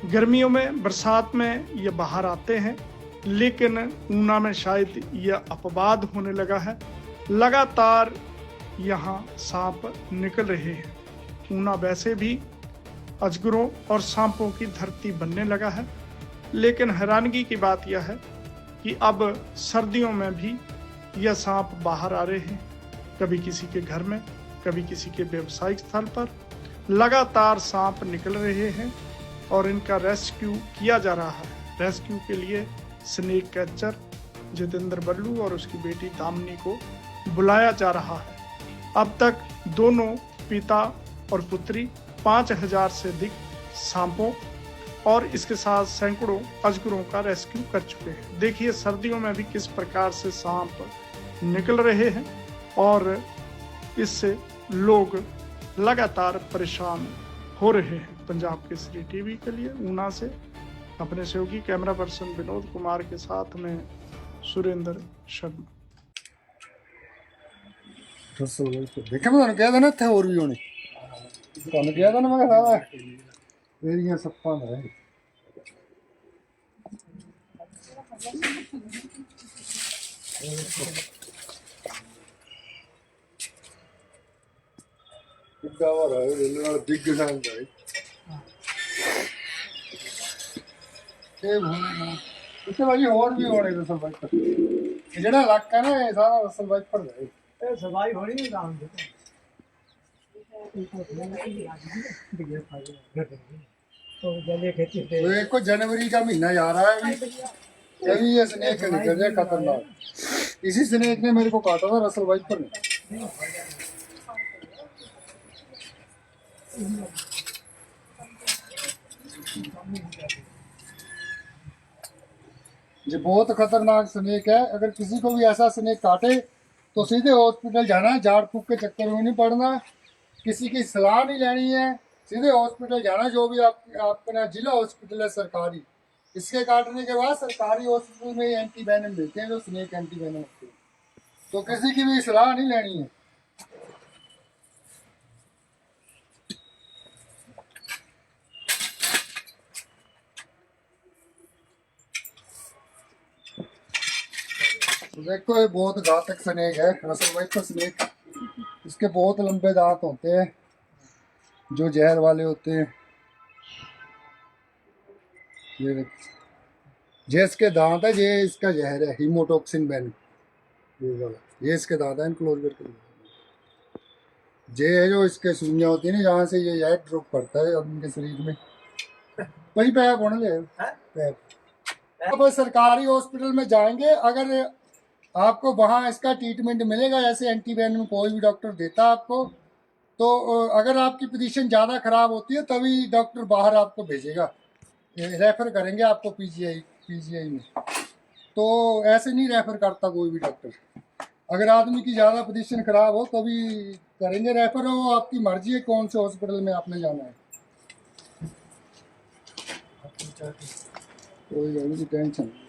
गर्मियों में, बरसात में ये बाहर आते हैं, लेकिन ऊना में शायद यह अपवाद होने लगा है। लगातार यहाँ सांप निकल रहे हैं। ऊना वैसे भी अजगरों और सांपों की धरती बनने लगा है, लेकिन हैरानगी की बात यह है कि अब सर्दियों में भी यह सांप बाहर आ रहे हैं। कभी किसी के घर में, कभी किसी के व्यवसायिक स्थल पर लगातार सांप निकल रहे हैं और इनका रेस्क्यू किया जा रहा है। रेस्क्यू के लिए स्नेक कैचर जितेंद्र बल्लू और उसकी बेटी दामिनी को बुलाया जा रहा है। अब तक दोनों पिता और पुत्री 5000 से अधिक सांपों और इसके साथ सैकड़ों अजगरों का रेस्क्यू कर चुके हैं। देखिए सर्दियों में भी किस प्रकार से सांप निकल रहे हैं और इससे लोग लगातार परेशान हो रहे हैं। पंजाब केसरी टीवी के लिए ऊना से अपने सहयोगी कैमरा पर्सन विनोद कुमार के साथ में सुरेंद्र शर्मा। देखा मैं कहा था ना थे और भी होने कहा था ना मैं सारा एरिया सप्पा में है। इतने भाई और भी होने रसल बाइक पर जेड़ा इलाका है ना ये सारा रसल बाइक पर है। ए सफाई होनी नहीं काम दे तो एक को जनवरी का महीना जा रहा है अभी ये स्नेक निकल जाए खतरनाक। इसी स्नेक ने मेरे को काटा था रसल बाइक पर। ये बहुत खतरनाक स्नेक है। अगर किसी को भी ऐसा स्नेक काटे तो सीधे हॉस्पिटल जाना है। झाड़ फूक के चक्कर में नहीं पड़ना, किसी की सलाह नहीं लेनी है, सीधे हॉस्पिटल जाना। जो भी आपका जिला हॉस्पिटल है सरकारी, इसके काटने के बाद सरकारी हॉस्पिटल में एंटी वेनम मिलते हैं जो स्नेक एंटी वेनम होते हैं। तो किसी की भी सलाह नहीं लेनी है। देखो ये बहुत घातक स्नेक है रसल वाइपर स्नेक। इसके बहुत लंबे दांत होते हैं जो जहर वाले होते हैं। ये देखो ये इसके दांत है, ये इसका जहर है हीमोटॉक्सिन वेनम। ये इसके दांत है, क्लोज करके ये है जो इसके सुइयां होती है ना, जहाँ से ये जहर ड्रॉप करता है उनके शरीर में। वही पैप होने ले पैप। अब सरकारी हॉस्पिटल में जाएंगे, अगर आपको वहाँ इसका ट्रीटमेंट मिलेगा जैसे एंटी वेनम कोई भी डॉक्टर देता आपको, तो अगर आपकी पोजीशन ज़्यादा ख़राब होती है तभी डॉक्टर बाहर आपको भेजेगा, रेफ़र करेंगे आपको पीजीआई में। तो ऐसे नहीं रेफ़र करता कोई भी डॉक्टर। अगर आदमी की ज़्यादा पोजीशन ख़राब हो तभी करेंगे रेफ़र। हो आपकी मर्जी है कौन से हॉस्पिटल में आपने जाना है। कोई टेंशन नहीं।